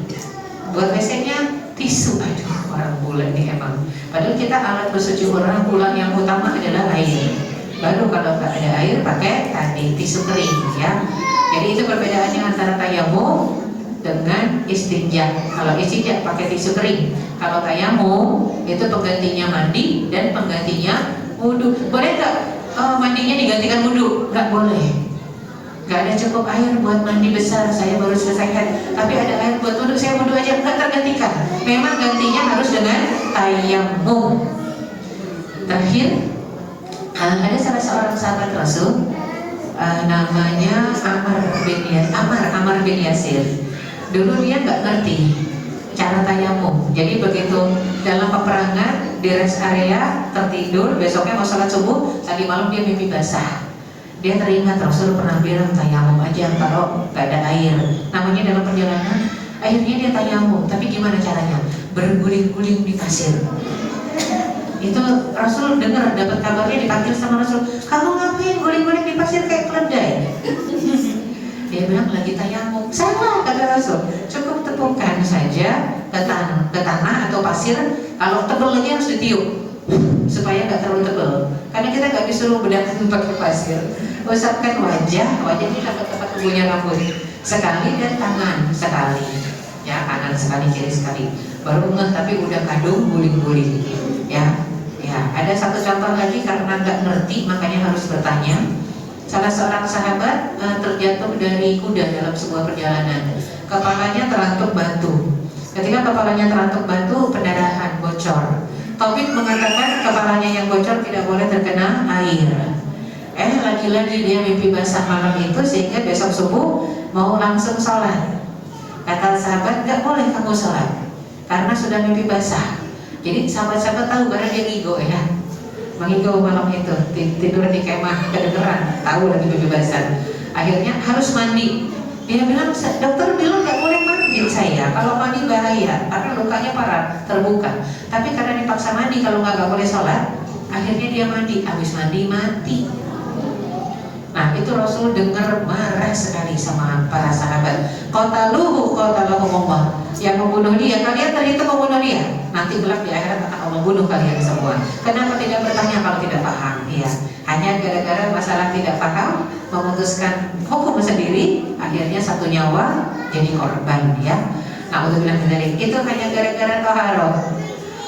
Buat WC-nya tisu. Aduh, orang bulan nih emang. Padahal kita alat bersuci orang bulan yang utama adalah air. Baru kalau nggak ada air pakai tadi tisu kering ya. Jadi itu perbedaannya antara tayamum dengan istinja. Kalau istinja pakai tisu kering. Kalau tayamum itu penggantinya mandi dan penggantinya wudhu. Boleh nggak mandinya digantikan wudhu? Nggak boleh. Nggak ada cukup air buat mandi besar. Saya baru selesai haid, tapi ada air buat wudhu. Saya wudhu aja nggak tergantikan. Memang gantinya harus dengan tayamum. Terakhir ada salah seorang sahabat Rasul namanya Ammar bin Yasir. Dulu dia nggak ngerti cara tayamum. Jadi begitu dalam peperangan di rest area tertidur, besoknya mau sholat subuh, tadi malam dia mimpi basah. Dia teringat Rasul pernah bilang tayamum aja kalau nggak ada air. Namanya dalam perjalanan, akhirnya dia tayamum. Tapi gimana caranya? Berguling-guling di pasir. Itu Rasul dengar, dapat kabarnya, dipanggil sama Rasul. Kamu ngapain guling-guling di pasir kayak keledai? Dia bilang lagi tayamum. Salah, kata Rasul. Cukup tepukan saja ke tanah atau pasir. Kalau tebal lagi harus ditiup supaya nggak terlalu tebal. Karena kita nggak disuruh bedakan pakai pasir. Usapkan wajahnya dapat tempat tumbuhnya rambut sekali dan tangan sekali. Ya, kanan sekali, kiri sekali. Baru ngeh tapi udah kadung guling-guling. Ya, ada satu contoh lagi karena nggak ngerti makanya harus bertanya. Salah seorang sahabat terjatuh dari kuda dalam sebuah perjalanan. Kepalanya terantuk batu. Ketika kepalanya terantuk batu, pendarahan, bocor. Taufik mengatakan kepalanya yang bocor tidak boleh terkena air. Lagi-lagi dia mimpi basah malam itu sehingga besok subuh mau langsung sholat. Kata sahabat, nggak boleh kamu sholat karena sudah mimpi basah. Jadi sahabat-sahabat tahu karena dia ngigo ya. mengigau malam itu, tidur di kemah kedengeran, tahu lagi kebebasan. Akhirnya harus mandi. Dia bilang, dokter bilang nggak boleh mandi saya, kalau mandi bahaya karena lukanya parah, terbuka. Tapi karena dipaksa mandi, kalau nggak boleh sholat, akhirnya dia mandi. Habis mandi mati. Nah itu Rasul dengar marah sekali sama para sahabat. Qatalahumullah, yang membunuh dia, kalian terhitung membunuh dia. Nanti gelap di akhirat akan Allah bunuh kalian semua. Kenapa tidak bertanya kalau tidak paham? Ya, hanya gara-gara masalah tidak paham, memutuskan hukum sendiri, akhirnya satu nyawa jadi korban. Ya, nah untuk bilang dari itu hanya gara-gara toharoh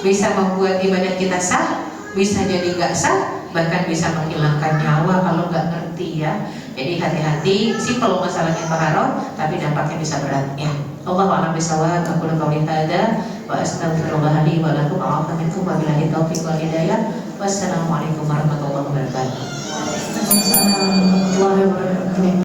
bisa membuat ibadah kita sah, bisa jadi gak sah, bahkan bisa menghilangkan nyawa kalau nggak ngerti ya. Jadi hati-hati, simpel masalahnya toharoh, tapi dampaknya bisa berat ya. Allahu a'lam bishawab. Aku qouli hadza wa astaghfirullah li wa lakum wa minkum wa billahi taufiq wal hidayah. Wassalamualaikum warahmatullahi wabarakatuh. Waalaikumsalam warahmatullahi wabarakatuh.